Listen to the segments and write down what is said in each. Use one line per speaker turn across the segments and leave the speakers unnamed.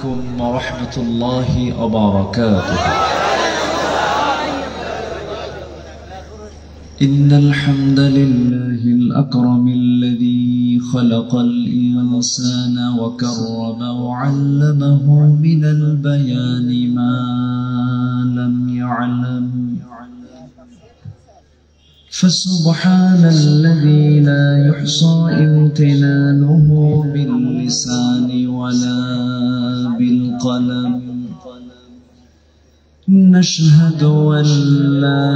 عليكم ورحمة الله وبركاته. إن الحمد لله الأكرم الذي خلق الإنسان وكرم وعلمه من البيان ما لم يعلم، فسبحان الذي لا يحصى امتنانه باللسان ولا بالقلم. نشهد أن لا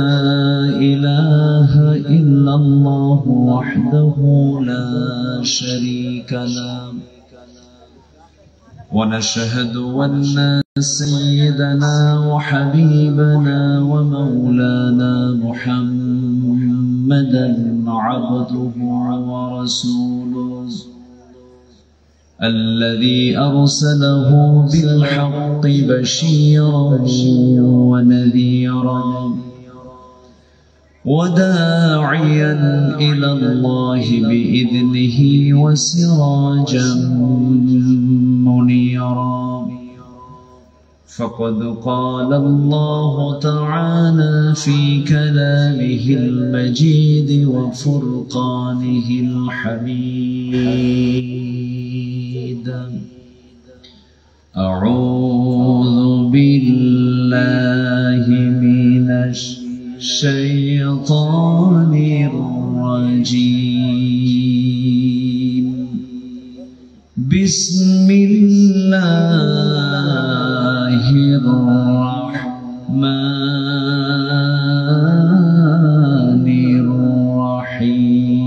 إله إلا الله وحده لا شريك له، ونشهد أن سيدنا وحبيبنا ومولانا محمدا عبده ورسوله الذي أرسله بالحق بشيرا ونذيرا وداعيا إلى الله بإذنه وسراجا منيرا. فقد قال الله تعالى في كلامه المجيد وفرقانه الحميد: أعوذ بالله من الشيطان الرجيم. بسم الله الرحمن الرحيم.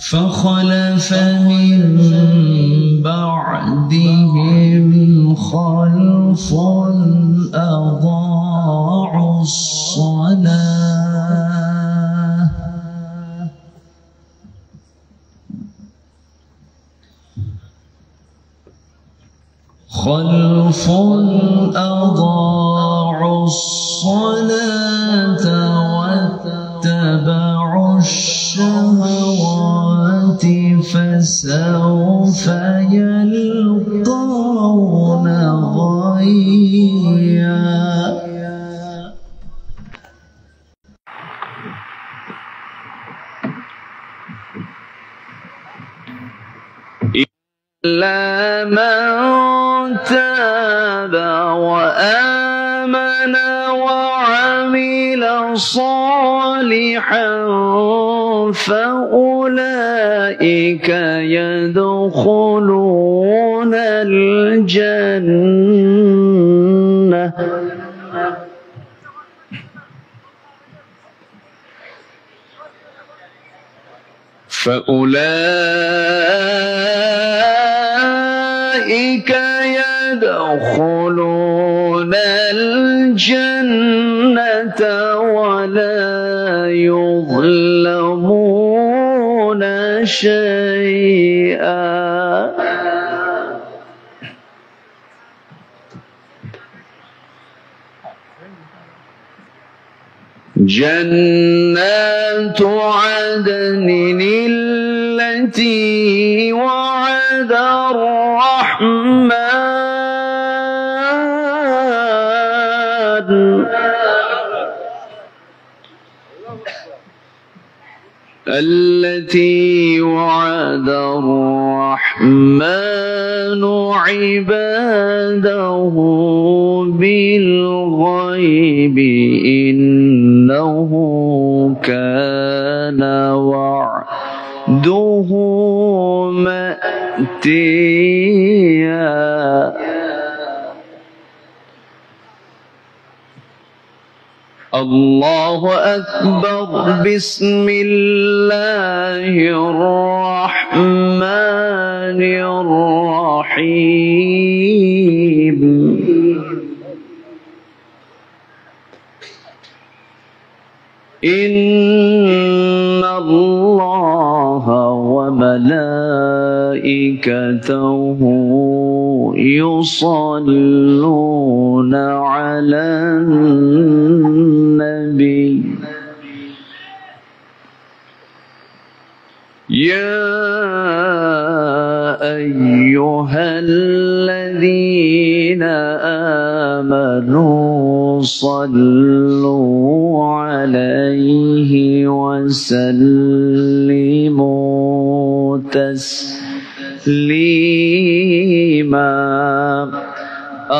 فخلف من بعدهم خلف أضاعوا الصلاة واتبعوا الشهوات فسوف يلقون غيا. إلا من تاب وآمن وعمل صالحا فأولئك يدخلون الجنة يدخلون الجنة ولا يظلمون شيئا. جنات عدن التي وعد الرحمن عباده بالغيب إنه كان وعده مأتيا. الله أكبر. بسم الله الرحمن الرحيم. إن الله وملائكته يصلون على النبي يا أيها الذين آمنوا صلوا عليه وسلموا تسليما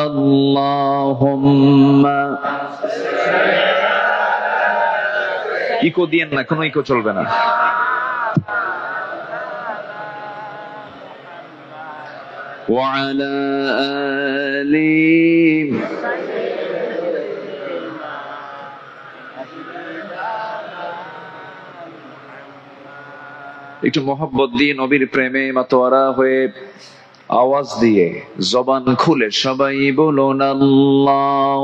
اللهم
eco দিয়েন না, কোনো ইকো চলবে না।
وعلى آله
একটু মোহাব্বত দিয়ে নবীর প্রেমে মাতোয়ারা হয়ে আওয়াজ দিয়ে জবান খুলে
সবাই বলুন আল্লাহুম্মা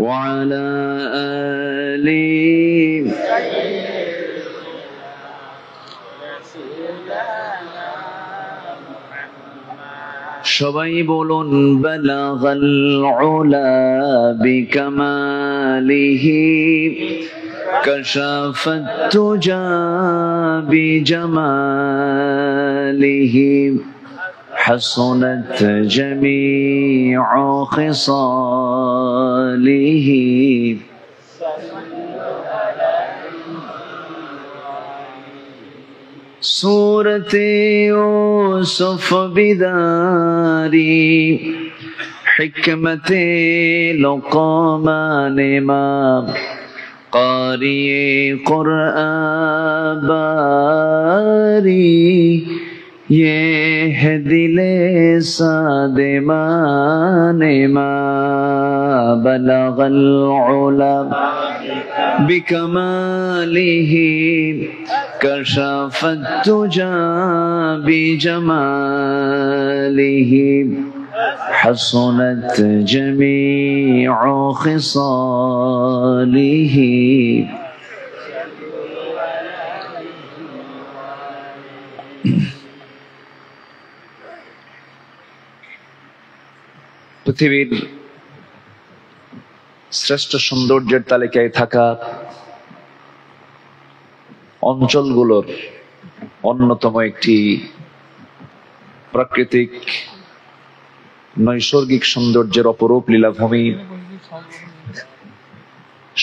وعلى آله সবাই বলুন বালাগাল উলা বিকামালিহি কাশাফাত তুজা বিজামালিহি حسنت جميع خصاله سورة يوسف بداري حكمة لقمان ما قارئ قرآن باري ये है दिले सादे माने मा बलगल उला बिकमालिही कशफत तुजा बिजमालिही हसनत जमीउ खिसालिही
পৃথিবীর শ্রেষ্ঠ সৌন্দর্যের তালিকায় থাকা অঞ্চলগুলোর অন্যতম একটি প্রাকৃতিক নৈসর্গিক সৌন্দর্যের অপরূপ লীলাভূমি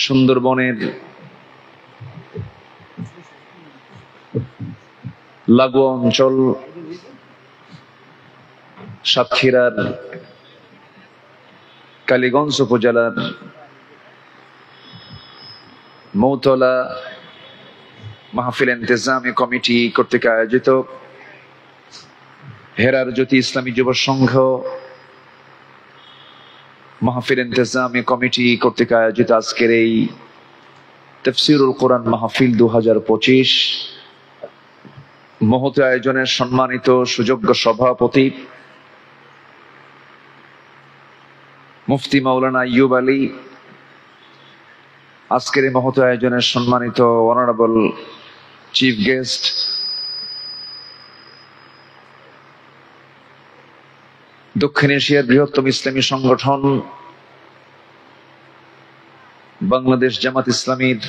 সুন্দরবনের লাগোয়া অঞ্চল সাতক্ষীরার কালীগঞ্জ উপজেলার মৌতলা মাহফিল ইন্তেজামি কমিটি কর্তৃক আয়োজিত হেরার জ্যোতি ইসলামী যুব সংঘ মাহফিল ইন্তেজামি কমিটি কর্তৃক আয়োজিত আজকের এই তাফসীরুল কোরআন মাহফিল 2025 মহৎ আয়োজনের সম্মানিত সুযোগ্য সভাপতি মুফতি মাওলানা আইয়ুব আলী, আজকের এই মহৎ আয়োজনের সম্মানিত অনারেবল চিফ গেস্ট, দক্ষিণ এশিয়ার বৃহত্তম ইসলামী সংগঠন বাংলাদেশ জামাত ইসলামীর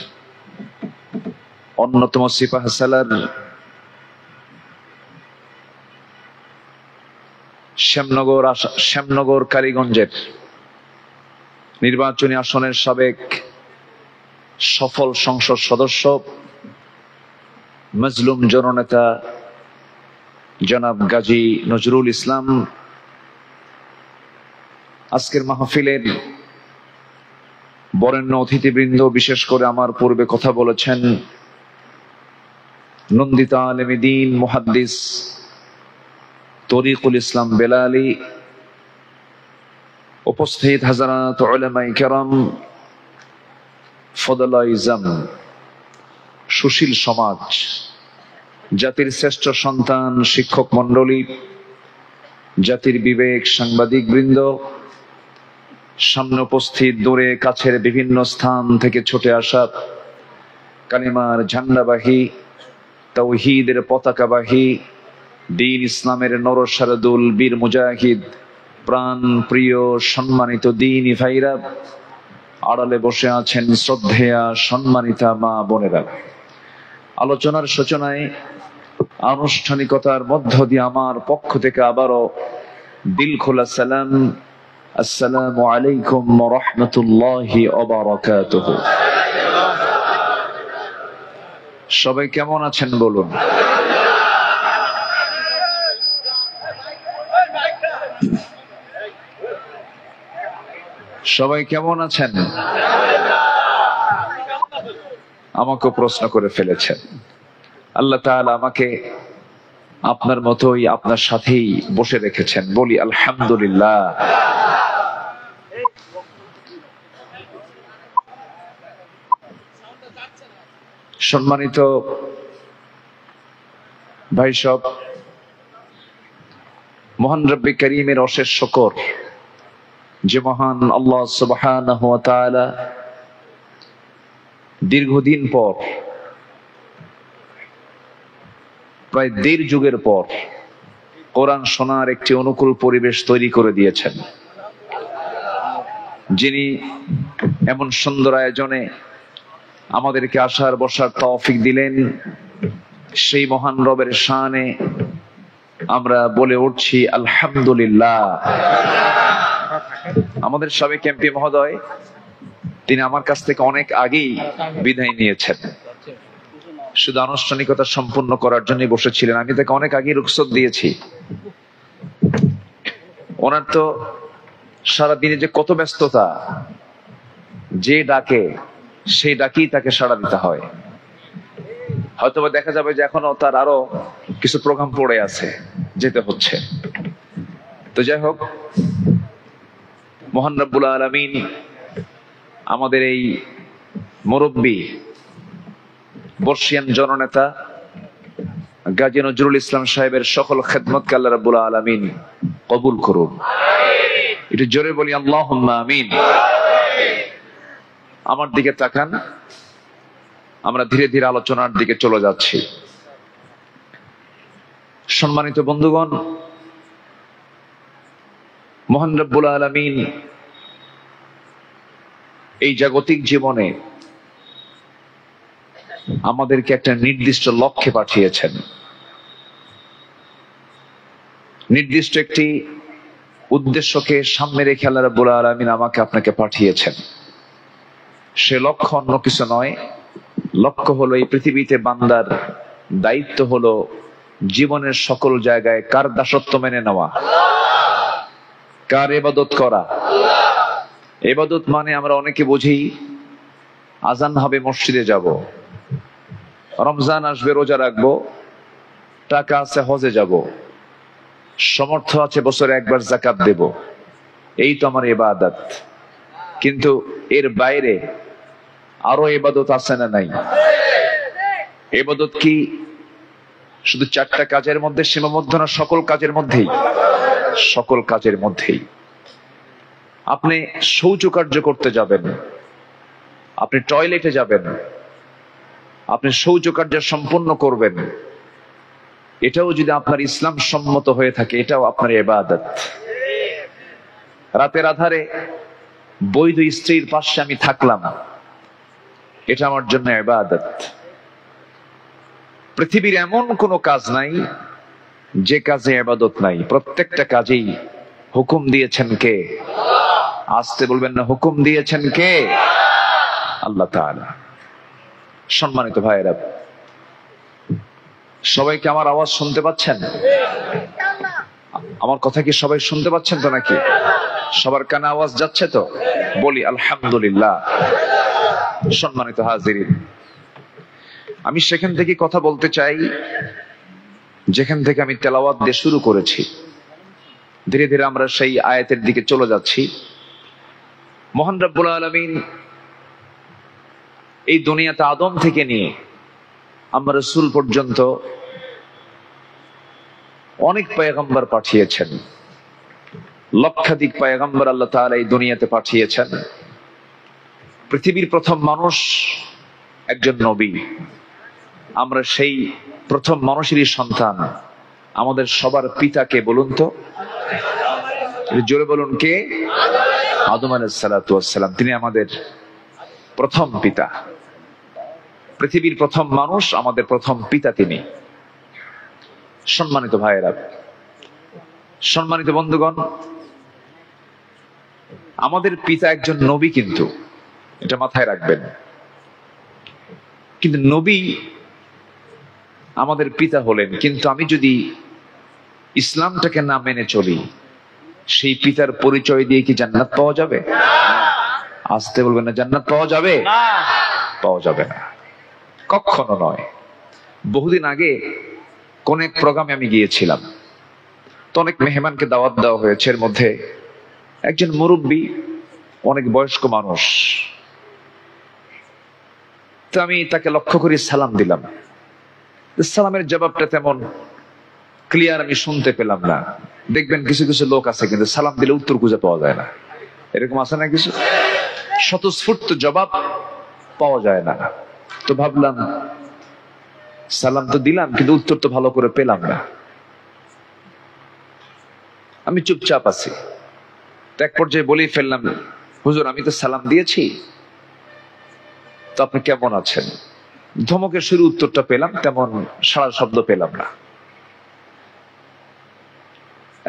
অন্যতম সিপাহসালার শ্যামনগর কালীগঞ্জের নির্বাচনী আসনের সাবেক সফল সংসদ সদস্য মজলুম জননেতা জনাব গাজী নজরুল ইসলাম, আজকের মাহফিলের বরেণ্য অতিথিবৃন্দ, বিশেষ করে আমার পূর্বে কথা বলেছেন নন্দিতা আলেমে দ্বীন মুহাদ্দিস তরিকুল ইসলাম বেলালি, উপস্থিত হাজারাত উলামায়ে কেরাম, ফদলাইজাম, সুশীল সমাজ, জাতির শ্রেষ্ঠ সন্তান, শিক্ষক মন্ডলী, জাতির বিবেক, সাংবাদিক বৃন্দ, সামনে উপস্থিত, দূরে কাছের বিভিন্ন স্থান থেকে ছুটে আসা কালিমার ঝান্ডাবাহী, তাওহীদের পতাকাবাহী, দ্বীন ইসলামের নরসারদুল বীর মুজাহিদ প্রাণ প্রিয় সম্মানিত দ্বীনি ভাইরা, আড়ালে বসে আছেন শ্রদ্ধেয়া সম্মানিতা মা বোনেরা, আলোচনার সূচনায় আনুষ্ঠানিকতার মধ্য দিয়ে আমার পক্ষ থেকে আবারও দিল খোলা সালাম, আসসালামু আলাইকুম ওয়া রাহমাতুল্লাহি ওয়া বারাকাতুহু। সবাই কেমন আছেন বলুন? সবাই কেমন আছেন? আমাকে প্রশ্ন করে ফেলেছেন। আল্লাহ তাআলা আমাকে আপনার মতোই আপনার সাথেই বসে রেখেছেন, বলি আলহামদুলিল্লাহ। সম্মানিত ভাই সব, মহান রব্বে করিমের অশেষ শুকর যে মহান আল্লাহ সুবহানাহু ওয়া তাআলা দীর্ঘদিন পর, প্রায় 1.5 যুগের পর কোরআন শোনার একটি অনুকূল পরিবেশ তৈরি করে দিয়েছেন। যিনি এমন সুন্দর আয়োজনে আমাদেরকে আসার বসার তৌফিক দিলেন, সেই মহান রবের শানে আমরা বলে উঠছি আলহামদুলিল্লাহ। আমাদের সাবেক এমপি মহোদয়, তিনি আমার কাছ থেকে অনেক আগেই বিদায় নিয়েছেন, শুধু আনুষ্ঠানিকতা সম্পূর্ণ করার জন্য বসেছিলেন। আমি তাকে অনেক আগেই রুখসত দিয়েছি। ওনার তো সারাদিনে যে কত ব্যস্ততা, যে ডাকে সেই ডাকেই তাকে সাড়া দিতে হয়। হয়তোবা দেখা যাবে যে এখনো তার আরো কিছু প্রোগ্রাম পড়ে আছে, যেতে হচ্ছে। তো যাই হোক, মহান রব্বুল আলামিন আমাদের এই মুরব্বী বর্ষিয়ান জননেতা গাজী নজরুল ইসলাম সাহেবের সকল খেদমতকে আল্লাহ রাব্বুল আলামিন কবুল করুন। একটু জোরে বলি আল্লাহুম্মা আমিন। আমার দিকে তাকান, আমরা ধীরে ধীরে আলোচনার দিকে চলে যাচ্ছি। সম্মানিত বন্ধুগণ, মহান রব্বুল আলামিন এই জাগতিক জীবনে আমাদেরকে একটা নির্দিষ্ট লক্ষ্যে পাঠিয়েছেন, নির্দিষ্ট একটি উদ্দেশ্যকে সামনে রেখে আল্লাহ রাব্বুল আলামিন আমাকে আপনাকে পাঠিয়েছেন। সে লক্ষ্য অন্য কিছু নয়। লক্ষ্য হলো এই পৃথিবীতে বান্দার দায়িত্ব হলো জীবনের সকল জায়গায় কার দাসত্ব মেনে নেওয়া, কার ইবাদত করা। ইবাদত মানে আমরা অনেকে বুঝি আজান হবে মসজিদে যাব, রমজান আসবে রোজা রাখবো, টাকা আছে হজে যাব, সমর্থ আছে বছরে একবার যাকাত দেব, এই তো আমার ইবাদত। কিন্তু এর বাইরে আরো ইবাদত আছে না নাই? ইবাদত কি শুধু 4টা কাজের মধ্যে সীমাবদ্ধ না? সকল কাজের মধ্যেই, সকল কাজের মধ্যেই। আপনি শৌচকার্য করতে যাবেন, আপনি টয়লেটে যাবেন, আপনি শৌচকার্য সম্পন্ন করবেন, এটাও যদি আপনার ইসলাম সম্মত হয়ে থাকে, এটাও আপনার ইবাদত। রাতের আধারে বৈধ স্ত্রীর পাশে আমি থাকলাম, এটা আমার জন্য ইবাদত। পৃথিবীর এমন কোনো কাজ নাই যে কাজে ইবাদত নাই। প্রত্যেকটা কাজেই হুকুম দিয়েছেন কে? আসতে বলবেন না, হুকুম দিয়েছেন কে? আল্লাহ তাআলা। সম্মানিত ভাইয়েরা, সবাইকে আমার আওয়াজ শুনতে পাচ্ছেন? আমার কথা কি সবাই শুনতে পাচ্ছেন তো নাকি? সবার কানে আওয়াজ যাচ্ছে তো? বলি আলহামদুলিল্লাহ। সম্মানিত হাজিরিন, আমি সেখান থেকে কথা বলতে চাই যেখান থেকে আমি তেলাওয়াত দিয়ে শুরু করেছি। ধীরে ধীরে আমরা সেই আয়াতের দিকে চলে যাচ্ছি। মহান রব্বুল আলামিন এই দুনিয়াতে আদম থেকে নিয়ে আমরা রাসূল পর্যন্ত অনেক পয়গম্বর পাঠিয়েছেন। লক্ষাধিক পয়গম্বর আল্লাহ তাআলা এই দুনিয়াতে পাঠিয়েছেন। পৃথিবীর প্রথম মানুষ একজন নবী। আমরা সেই প্রথম মানুষেরই সন্তান। আমাদের সবার পিতাকে বলুন তো? জোরে বলুন কে? আদম আলাইহিস সালাতু ওয়াস সালাম। তিনি আমাদের প্রথম পিতা, পৃথিবীর প্রথম মানুষ, আমাদের প্রথম পিতা তিনি। সম্মানিত ভাইয়েরা, সম্মানিত বন্ধুগণ, আমাদের পিতা একজন নবী, কিন্তু এটা মাথায় রাখবেন। কিন্তু নবী আমাদের পিতা হলেন, কিন্তু আমি যদি ইসলামটাকে না মেনে চলি, সেই পিতার পরিচয় দিয়ে কি জান্নাত পাওয়া যাবে? আসতে বলবেন না, জান্নাত পাওয়া যাবে? পাওয়া যাবে না, কখনো নয়। বহুদিন আগে কোন এক প্রোগ্রামে আমি গিয়েছিলাম, তো অনেক মেহমানকে দাওয়াত দেওয়া হয়েছে। এর মধ্যে একজন মুরব্বী, অনেক বয়স্ক মানুষ। তো আমি তাকে লক্ষ্য করে সালাম দিলাম। সালামের জবাবটা তেমন ক্লিয়ার আমি শুনতে পেলাম না। দেখবেন কিছু কিছু লোক আছে কিন্তু সালাম দিলে উত্তর খুঁজে পাওয়া যায় না, এরকম আছে না কিছু? স্বতঃস্ফূর্ত জবাব পাওয়া যায় না। তো ভাবলাম সালাম তো দিলাম, কিন্তু উত্তর তো ভালো করে পেলাম না। আমি চুপচাপ আছি। এক পর্যায়ে বলেই ফেললাম, হুজুর আমি তো সালাম দিয়েছি, তো আপনি কেমন আছেন? ধমকের শুরু উত্তরটা পেলাম, তেমন সারা শব্দ পেলাম না।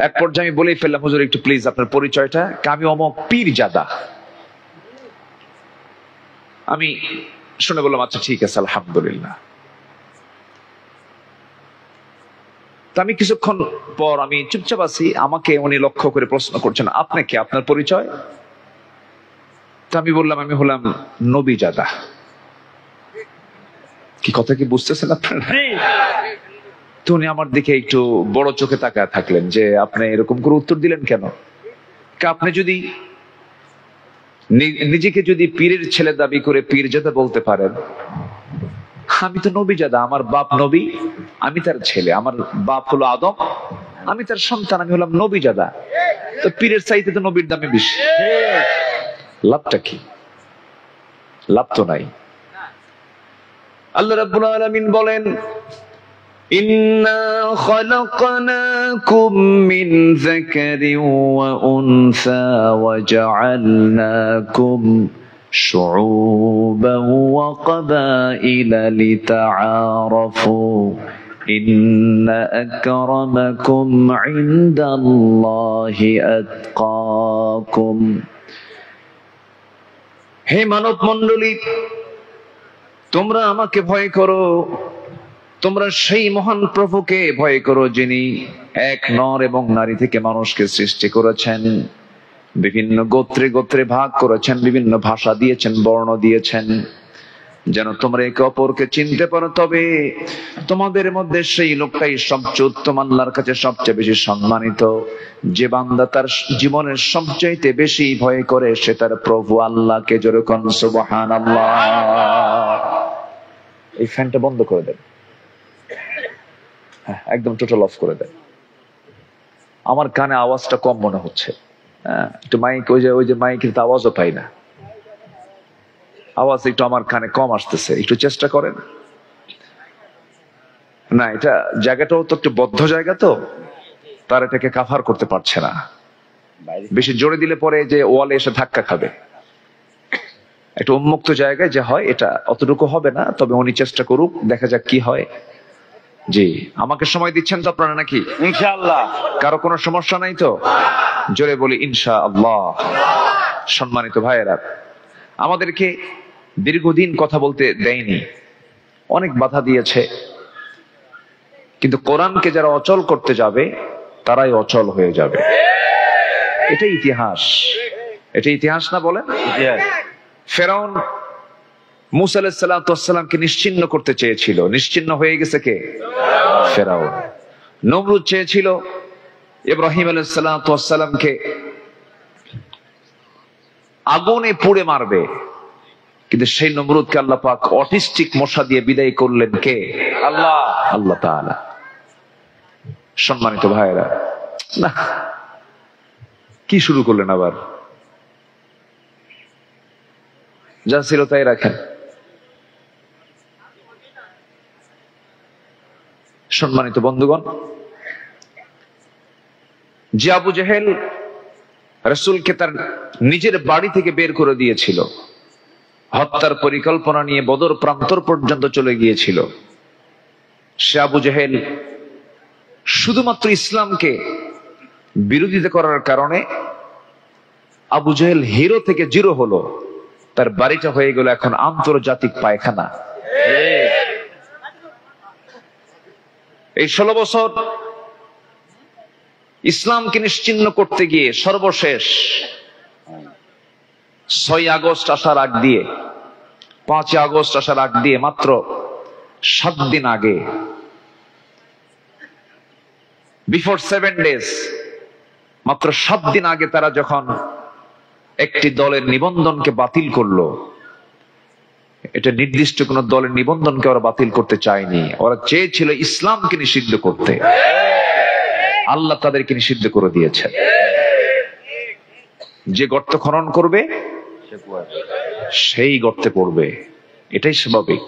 এক পর্যায়ে আমি বলেই ফেললাম, হুজুর একটু প্লিজ আপনার পরিচয়টা। আমি অমক পীরজাদা। আমি শুনে বললাম আচ্ছা ঠিক আছে, আলহামদুলিল্লাহ। তো আমি কিছুক্ষণ পর আমি চুপচাপ আছি, আমাকে উনি লক্ষ্য করে প্রশ্ন করছেন, আপনি কে, আপনার পরিচয়? তো আমি বললাম আমি হলাম নবীজাদা। কি কথা কি বুঝতেছেন আপনারা? তো উনি আমার দিকে একটু বড় চোখে তাকায় থাকলেন যে আপনি এরকম করে উত্তর দিলেন কেন? আপনি যদি নিজেকে যদি পীরের ছেলে দাবি করে পীরজাদা বলতে পারেন, আমি তো নবীজাদা, আমার বাপ নবী, আমি তার ছেলে, আমার বাপ হলো আদম, আমি তার সন্তান, আমি হলাম নবীজাদা। তো পীরের চাইতে তো নবীর দামে বেশি, লাভটা কি? লাভ তো নাই। আল্লাহ রাব্বুল আলামিন বলেন, ইন্না খালাকনাকুম মিন যাকারিন ওয়া উনসা ওয়া জাআলনাকুম শুউবান ওয়া ক্বাবাইলা লিতাআরাফু ইন্না আকরামাকুম ইনদাল্লাহি আতকাকুম। হে মানব মণ্ডলী, তোমরা আমাকে ভয় করো, তোমরা সেই মহান প্রভুকে ভয় করো যিনি এক নর এবং নারী থেকে মানুষকে সৃষ্টি করেছেন, বিভিন্ন গোত্রে গোত্রে ভাগ করেছেন, বিভিন্ন ভাষা দিয়েছেন, বর্ণ দিয়েছেন, যেন তোমরা একে অপরকে চিনতে পারো। তবে তোমাদের মধ্যে সেই লোকটাই সবচেয়ে উত্তম, আল্লাহর কাছে সবচেয়ে বেশি সম্মানিত, যে বান্দা তার জীবনের সবচাইতে বেশি ভয় করে সে তার প্রভু আল্লাহকে। জোরে কোন সুবহানাল্লাহ। এই ফ্যানটা বন্ধ করে দেন, হ্যাঁ একদম টোটাল অফ করে দেন। আমার কানে আওয়াজটা কম মনে হচ্ছে। হ্যাঁ একটু মাইক, ওই যে মাইকের তো আওয়াজও পাই না, আওয়াজ একটু আমার কানে কম আসতেছে, একটু চেষ্টা করেন না। এটা জায়গাটাও তো একটু বদ্ধ জায়গা, তো তার এটাকে কাভার করতে পারছে না। বেশি জোরে দিলে পরে যে ওয়ালে এসে ধাক্কা খাবে। একটা উন্মুক্ত জায়গায় যে হয় এটা অতটুকু হবে না, তবে উনি চেষ্টা করুক, দেখা যাক কি হয়। জি, আমাকে সময় দিচ্ছেন তো আপনারা নাকি? ইনশাআল্লাহ। কারো কোনো সমস্যা নাই তো? জোরে বলি ইনশাআল্লাহ। সম্মানিত ভাইয়েরা, আমাদেরকে দীর্ঘদিন কথা বলতে দেয়নি, অনেক বাধা দিয়েছে, কিন্তু কোরআনকে যারা অচল করতে যাবে তারাই অচল হয়ে যাবে। এটা ইতিহাস, এটা ইতিহাস না বলেন? ফেরাউন মূসা আলাইহিস সালামকে নিশ্চিহ্ন করতে চেয়েছিল, নিশ্চিহ্ন হয়ে গেছে কে? ফেরাউন। নমরুদ চেয়েছিল ইব্রাহিম আলাইহিস সালামকে আগুনে পুড়ে মারবে, কিন্তু সেই নমরুদকে আল্লাহ পাক অটিস্টিক মশা দিয়ে বিদায় করলেন কে? আল্লাহ, আল্লাহ তাআলা। সম্মানিত ভাইয়েরা, না কি শুরু করলেন আবার? যা ছিল তাই রাখেন। সম্মানিত বন্ধুগণ, যে আবু জেহেল রাসূলকে তার নিজের বাড়ি থেকে বের করে দিয়েছিল, হত্যার পরিকল্পনা নিয়ে বদর প্রান্তর পর্যন্ত চলে গিয়েছিল। সে আবু জেহেল শুধুমাত্র ইসলামকে বিরোধিতা করার কারণে আবু জেহেল হিরো থেকে জিরো হলো, তার বাড়িটা হয়ে গেল এখন আন্তর্জাতিক পায়খানা। এই 16 বছর ইসলামকে নিশ্চিহ্ন করতে গিয়ে সর্বশেষ 6 আগস্ট আসার আগ দিয়ে, 5 আগস্ট আসার আগ দিয়ে মাত্র 7 দিন আগে, বিফোর 7 ডেজ, মাত্র 7 দিন আগে তারা যখন একটি দলের নিবন্ধনকে বাতিল করলো, এটা নির্দিষ্ট কোন দলের নিবন্ধনকে ওরা বাতিল করতে চায়নি, ওরা চেয়েছিল ইসলামকে নিষিদ্ধ করতে। আল্লাহ তাদেরকে নিষিদ্ধ করে দিয়েছেন। যে গর্ত খনন করবে সেই গর্তে পড়বে, এটাই স্বাভাবিক।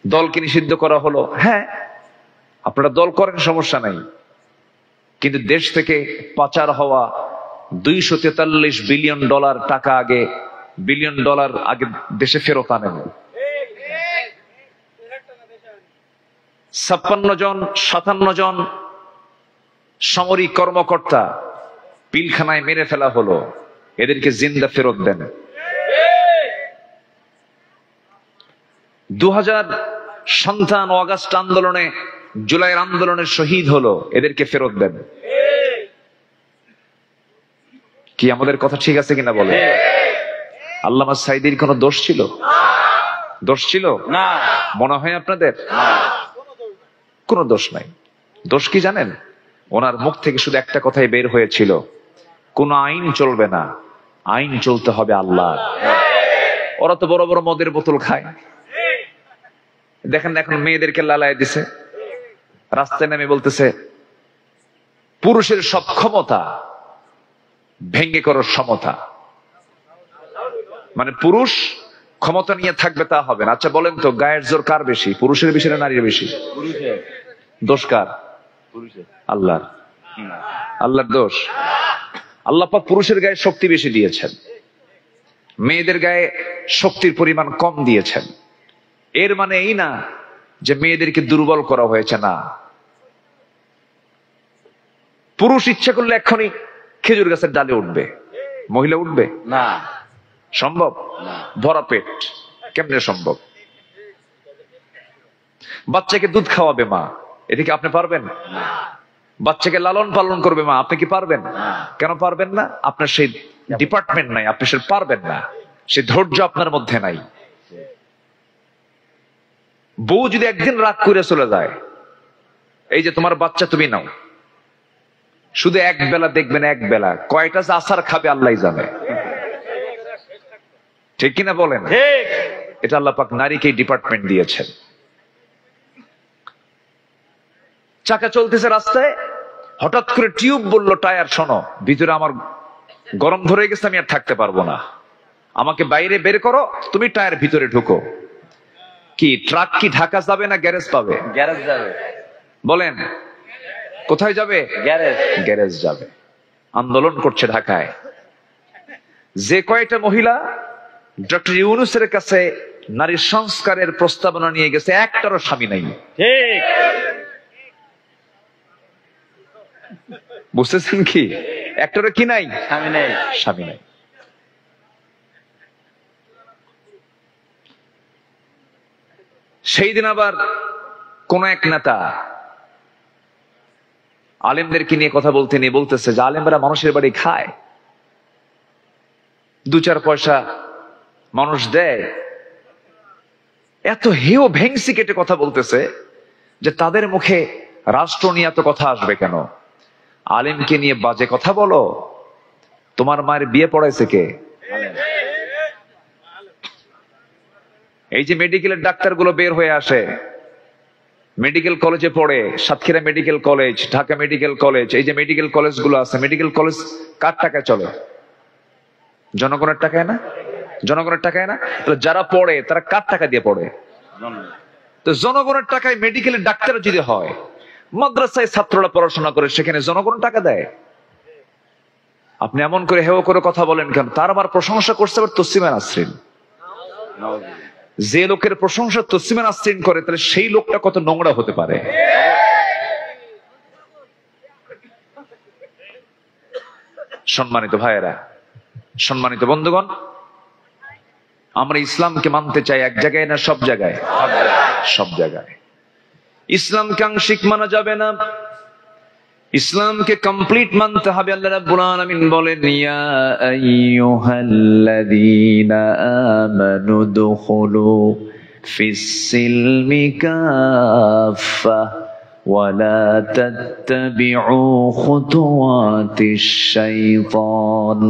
দলকে নিষিদ্ধ করা হলো, হ্যাঁ আপনারা দল করেন, সমস্যা নাই, কিন্তু দেশ থেকে পাচার হওয়া $243 বিলিয়ন টাকা আগে, বিলিয়ন ডলার আগে দেশে ফেরত আনেন। 57 জন সামরিক কর্মকর্তা পিলখানায় মেরে ফেলা হলো, এদেরকে জিন্দা ফেরত দেন। 2000 সন্তান অগাস্ট আন্দোলনে, জুলাইয়ের আন্দোলনে শহীদ হলো, এদেরকে ফেরত দেন। কি আমাদের কথা ঠিক আছে কিনা বলে? আল্লামা সাঈদীর কোনো দোষ ছিল? দোষ ছিল না মনে হয় আপনাদের? কোনো দোষ নাই। দোষ কি জানেন? ওনার মুখ থেকে শুধু একটা কথাই বের হয়েছিল, কোন আইন চলবে না, আইন চলতে হবে আল্লাহ। ওরা তো বড় বড় মদের বোতল খায়, দেখেন এখন মেয়েদেরকে লালায় দিছে, রাস্তায় নেমে বলতেছে পুরুষের সব ক্ষমতা ভেঙ্গে করার সমতা, মানে পুরুষ ক্ষমতা নিয়ে থাকবে তা হবে না। আচ্ছা বলেন তো, গায়ের জোর কার বেশি, পুরুষের বেশি না নারীর বেশি? দোষ কার? আল্লাহর। আল্লাহর দোষ? আল্লাহ পাক পুরুষের গায়ে শক্তি বেশি দিয়েছেন, মেয়েদের গায়ে শক্তির পরিমাণ কম দিয়েছেন। এর মানে এই না যে মেয়েদেরকে দুর্বল করা হয়েছে, না। পুরুষ ইচ্ছা করলে এক্ষুনি খেজুর গাছের ডালে উঠবে, মহিলা উঠবে না? সম্ভব? ভরা পেট কেমনে সম্ভব? বাচ্চাকে দুধ খাওয়াবে মা, এদিকে আপনি পারবেন? বাচ্চাকে লালন পালন করবে মা, আপনি কি পারবেন? কেন পারবেন না? আপনার সেই ডিপার্টমেন্ট নাই, আপনি সে পারবেন না, সে ধৈর্য আপনার মধ্যে নাই। বউ যদি একদিন রাগ করে চলে যায়, এই যে তোমার বাচ্চা তুমি নাও, শুধু এক বেলা দেখবেন, এক বেলা কয়টা যে আসার খাবে আল্লাহ জানে, ঠিক কিনা বলেন? এটা আল্লাহ পাক নারীকে ডিপার্টমেন্ট দিয়েছেন। চাকা চলতেছে রাস্তায়, হঠাৎ করে টিউব বললো টায়ার শোনো, ভিতরে আমার গরম ধরে গেছে, আমি আর থাকতে পারবো না, আমাকে বাইরে বের করো, তুমি টায়ার ভিতরে ঢুকো। কি ট্রাক কি ঢাকা যাবে না গ্যারেজ পাবে? গ্যারেজ যাবে। বলেন কোথায় যাবে? গ্যারেজ। গ্যারেজ যাবে। আন্দোলন করছে ঢাকায়। যে কয়টা মহিলা ডক্টর ইউনূসের কাছে নারী সংস্কারের প্রস্তাবনা নিয়ে গেছে, একটারও স্বামী নাই। ঠিক বুঝতেছেন কি? একটারও কি নাই? স্বামী নাই। স্বামী নাই। সেই দিন আবার কোন এক নেতা আলেমদেরকে নিয়ে কথা বলতে নিয়ে বলতেছে যে আলেমরা মানুষের বাড়ি খায়, 2-4 পয়সা মানুষ দেয়। এত হেয় ভেংসি কেটে কথা বলতেছে যে তাদের মুখে রাষ্ট্র নিয়ে এত কথা আসবে কেন? আলেমকে নিয়ে বাজে কথা বলো? তোমার মায়ের বিয়ে পড়াইছে কে? এই যে মেডিকেলের ডাক্তারগুলো বের হয়ে আসে, মেডিকেল কলেজে পড়ে, Satkhira medical college, Dhaka medical college, এই যে মেডিকেল কলেজগুলো আছে, মেডিকেল কলেজ কার টাকায় চলে? জনগণের টাকায় না? জনগণের টাকায় না? তাহলে যারা পড়ে তারা কার টাকা দিয়ে পড়ে? তো জনগণের টাকায় মেডিকেলের ডাক্তার যদি হয়, মাদ্রাসায় ছাত্ররা পড়াশোনা করে, সেখানে জনগণ টাকা দেয়? আপনি এমন করে হেও করে কথা বলেন কেন? তার আবার প্রশংসা করছে আবার তসলিমা নাসরিন। যে লোকের প্রশংসা তসলিমা নাসরিন করে, তাহলে সেই লোকটা কত নোংরা হতে পারে? সম্মানিত ভাইয়েরা, সম্মানিত বন্ধুগণ, আমরা ইসলামকে মানতে চাই এক জায়গায় না সব জায়গায়? সব জায়গায়। ইসলামকে আংশিক মানা যাবে না, ইসলামকে কমপ্লিট মানতে হবে। আল্লাহ রাব্বুল আলামিন বলেন, ইয়া আইয়ুহাল্লাযীনা আমানু দুখুলু ফিস সিলমি কাফা ওয়া লা তাত্তাবিউ খুতুওয়াতিশ শাইতান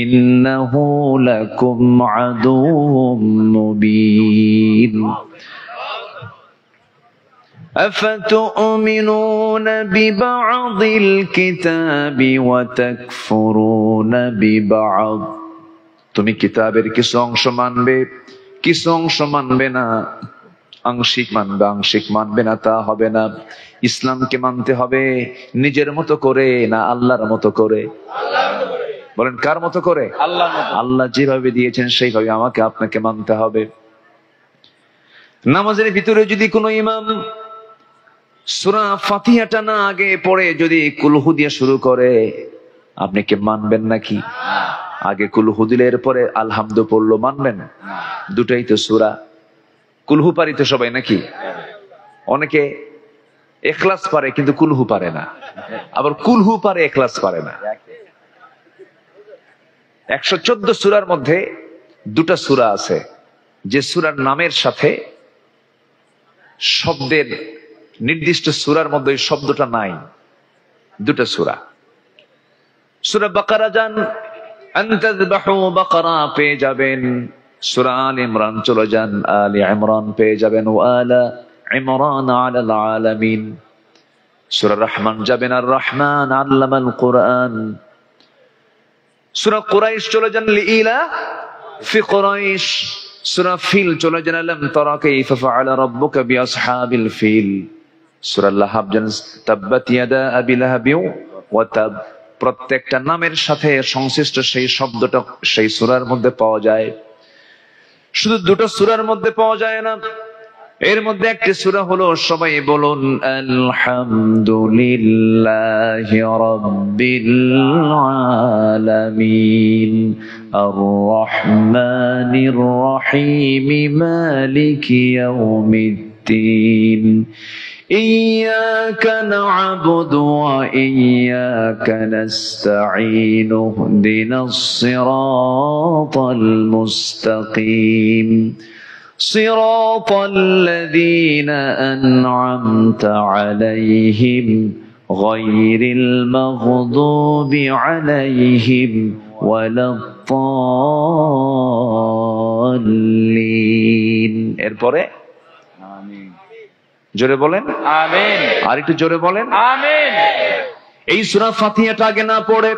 ইন্নাহু লাকুম আদুউম মুবিন। أفتؤمنون ببعض الكتاب وتكفرون ببعض। তুমি কিতাবের কিছু অংশ মানবে, কিছু অংশ মানবে না। আংশিক মানবে, আংশিক মানবে না, তা হবে না। ইসলামকে মানতে হবে নিজের মতো করে না আল্লাহর মতো করে? বলেন কার মতো করে? আল্লাহ যেভাবে দিয়েছেন সেইভাবে আমাকে আপনাকে মানতে হবে। নামাজের ভিতরে যদি কোনো ইমাম সূরা ফাতিহাটা না আগে পড়ে যদি কুলহু দিয়ে শুরু করে, আপনি কি মানবেন নাকি? আগে কুলহু দিলে এরপরে আলহামদু পড়লো, মানবেন? দুটাই তো সূরা। কুলহু পারি তো সবাই নাকি? অনেকে ইখলাস পারে কিন্তু কুলহু পারে না, আবার কুলহু পারে ইখলাস পারে না। 114 সূরার মধ্যে দুটা সূরা আছে যে সূরার নামের সাথে শব্দের নির্দিষ্ট সূরার মধ্যে এই শব্দটা নাই। দুটা সূরা। সূরা বাকারা যান, আনতাযবাহু বাকারা পেয়ে যাবেন। সূরা আল ইমরান চলে যান, আলে ইমরান পেয়ে যাবেন, ওয়ালা ইমরান আলাল আলামিন। সূরা রহমান যাবেন, আর রহমান আল্লামাল কুরআন। সূরা কুরাইশ চলে যান, লিইলা ফি কুরাইশ। সূরা ফিল চলে যান, আলাম তারা কাইফা ফাআলা রাব্বুকা বিআসহাবিল ফিল। সূরা লাহাব যান, তাব্বাত ইয়াদা আবি লাহাবি ওয়া তাব। প্রত্যেকটা নামের সাথে সংশ্লিষ্ট সেই শব্দটা সেই সূরার মধ্যে পাওয়া যায়। শুধু দুটো সূরার মধ্যে পাওয়া যায় না, এর মধ্যে একটি সূরা হলো, সবাই বলুন আলহামদুলিল্লাহি রাব্বিল আলামিন আর রহমানির রহিম মালিকি ইয়াউমিদ্দিন ইয়্যাকা না'বুদু ওয়া ইয়্যাকা নাস্তাঈন ইহদিনাস সিরাতাল মুস্তাকিম صراط الذين أنعمت عليهم غير المغضوب عليهم ولا الضالين। এরপরে আমিন, জোরে বলেন আমিন। আর একটু জোরে বলেন আমিন। এই সূরা ফাতিহাটা আগে না পড়ে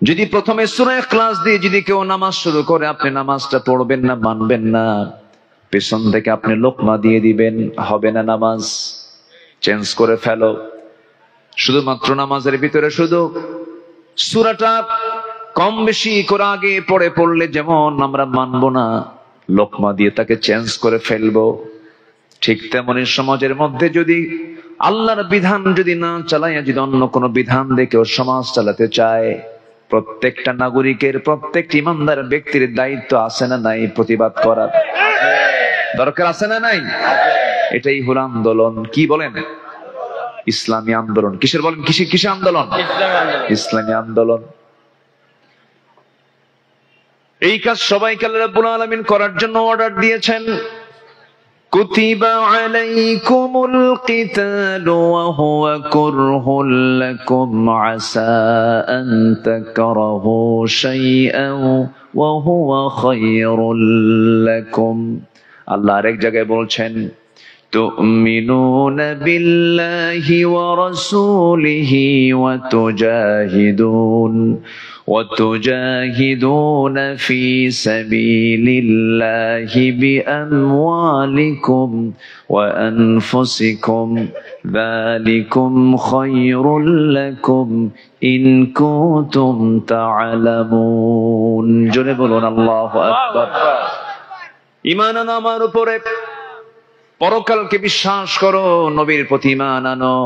যদি প্রথমে সূরা ইখলাস দিয়ে যদি কেউ নামাজ শুরু করে, আপনি নামাজটা পড়বেন না, মানবেন না। পেছন থেকে আপনি লোকমা দিয়ে দিবেন, হবে না, নামাজ চেঞ্জ করে ফেলো। শুধুমাত্র নামাজের ভিতরে শুধু সূরাটা কম বেশি করে আগে পড়লে যেমন আমরা মানবো না, লোকমা দিয়ে তাকে চেঞ্জ করে ফেলবো, ঠিক তেমনি সমাজের মধ্যে যদি আল্লাহর বিধান যদি না চালাইয়া যদি অন্য কোনো বিধান দিয়ে কেউ সমাজ চালাতে চায়, প্রত্যেকটা নাগরিকের, প্রত্যেকটি ইমানদার ব্যক্তির দায়িত্ব আছে না নাই? প্রতিবাদ করার দরকার আছে না নাই? এটাই হলো আন্দোলন। কি বলেন? ইসলামী আন্দোলন। কিসের বলেন? কিসের আন্দোলন? ইসলামী আন্দোলন। এই কাজ সবাইকে আল্লাহ রাব্বুল আলামিন করার জন্য অর্ডার দিয়েছেন। কুতিবা আলাইকুমুল কিতালু ওয়া হুয়া কুরহুল লাকুম আসা আন তাকরাহু শাইআন ওয়া হুয়া খায়রুল লাকুম। আল্লাহ আরেক জায়গায় বলছেন,
تؤمنون بالله ورسوله وتجاهدون في سبيل الله بأموالكم وأنفسكم ذلكم خير لكم إن كنتم تعلمون জোরে বলুন আল্লাহু আকবার। ঈমান আনো আমার উপরে, পরকালকে বিশ্বাস করো, নবীর প্রতি ঈমান আনো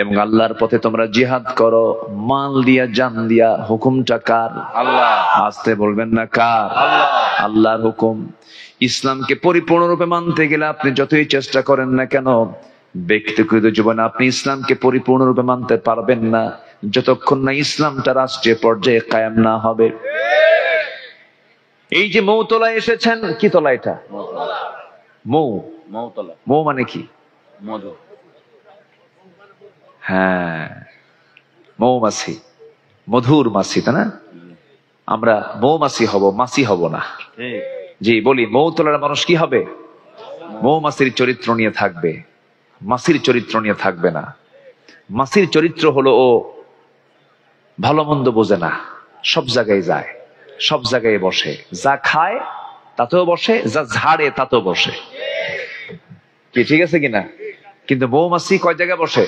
এবং আল্লাহর পথে তোমরা জিহাদ করো, মাল দিয়া জান দিয়া। হুকুমটা কার? আল্লাহ। আস্তে বলবেন না, কার? আল্লাহ। আল্লাহর হুকুম। ইসলামকে পরিপূর্ণরূপে মানতে গেলে আপনি যতই চেষ্টা করেন না কেন, ব্যক্তিগত জীবনে আপনি ইসলামকে পরিপূর্ণরূপে মানতে পারবেন না যতক্ষণ না ইসলামটা রাষ্ট্রীয় পর্যায়ে কায়েম না হবে। এই যে মৌতলায় এসেছেন, কি তলা এটা? মৌ। মৌ মানে কি? মধু। হ্যাঁ, মৌমাছি, মধুর মাছি, তাই না? আমরা মৌমাছি হব, মাছি হব না। জি বলি, মৌতলার মানুষ কি হবে? মৌমাছির চরিত্র নিয়ে থাকবে, মাছির চরিত্র নিয়ে থাকবে না। মাছির চরিত্র হলো ও ভালো মন্দ বোঝে না, সব জায়গায় যায়, সব জায়গায় বসে, যা খায় তাতেও বসে, যা ঝাড়ে তাতেও বসে। কি ঠিক আছে কিনা? কিন্তু মৌমাছি কয় জায়গায় বসে?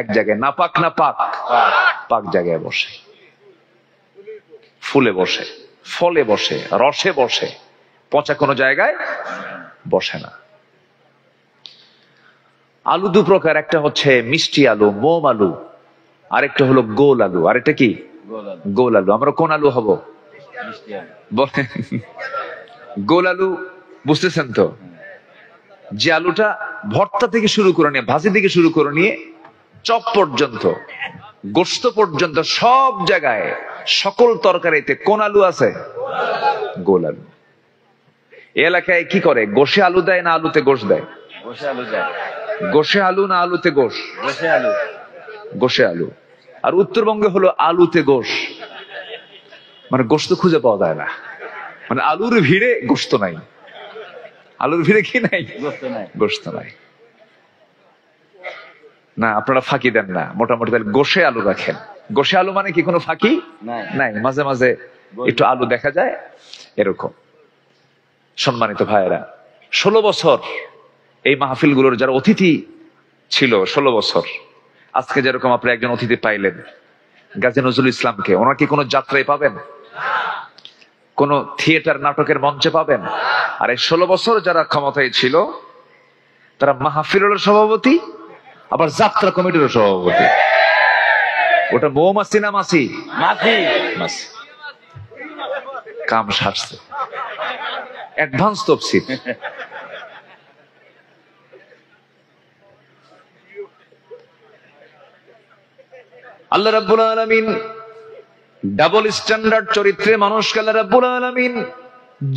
এক জায়গায়। না পাক না পাক? পাক জায়গায় বসে। ফুলে বসে, ফলে বসে, রসে বসে, পচা কোনো জায়গায় বসে না। আলু দু প্রকার, একটা হচ্ছে মিষ্টি আলু, মোম আলু, আরেকটা হলো গোল আলু। আরেকটা কি? গোল আলু। আমরা কোন আলু হব? গোল আলু বুঝতেছেন তো? যে আলুটা ভর্তা থেকে শুরু করে নিয়ে, ভাজি থেকে শুরু করে নিয়ে চপ পর্যন্ত, গোশত পর্যন্ত, সব জায়গায় সকল তরকারিতে কোন আলু আছে? গোল আলু। এলাকায় কি করে? গোশে আলু দেয় না আলুতে গোশ দেয়? গোশে আলু দেয়। গোশে আলু না আলুতে গোশ? গোশে আলু। গোশে আলু। আর উত্তরবঙ্গে হলো আলুতে গোশ, মানে গোশত খুঁজে পাওয়া যায় না, মানে আলুর ভিড়ে গোশত নাই। আলুর ভিড়ে কি নাই? গোশত নাই। না, আপনারা ফাঁকি দেন না, মোটামুটি তাহলে গোশে আলু রাখেন। গোশে আলু মানে কি কোনো ফাঁকি নাই, মাঝে মাঝে একটু আলু দেখা যায় এরকম। সম্মানিত ভাইয়েরা, 16 বছর এই মাহফিলগুলোর যারা অতিথি ছিল, 16 বছর, আজকে যেরকম আপনি একজন অতিথি পাইলেন গাজী নজরুল ইসলামকে, ওনার কি কোনো যাত্রায় পাবেন? কোন থিয়েটার নাটকের মঞ্চে পাবেন? আর এই 16 বছর যারা ক্ষমতায় ছিল তারা মাহফিলের সভাপতি, আবার যাত্রা কমিটির সভাপতি। ওটা মৌমাছি না মাছি? মাছি। কাম সারছে, অ্যাডভান্স তফসিল। আল্লাহ রাব্বুল আলামিন ডাবল স্ট্যান্ডার্ড চরিত্রে মানুষকে আল্লাহ রাব্বুল আলামিন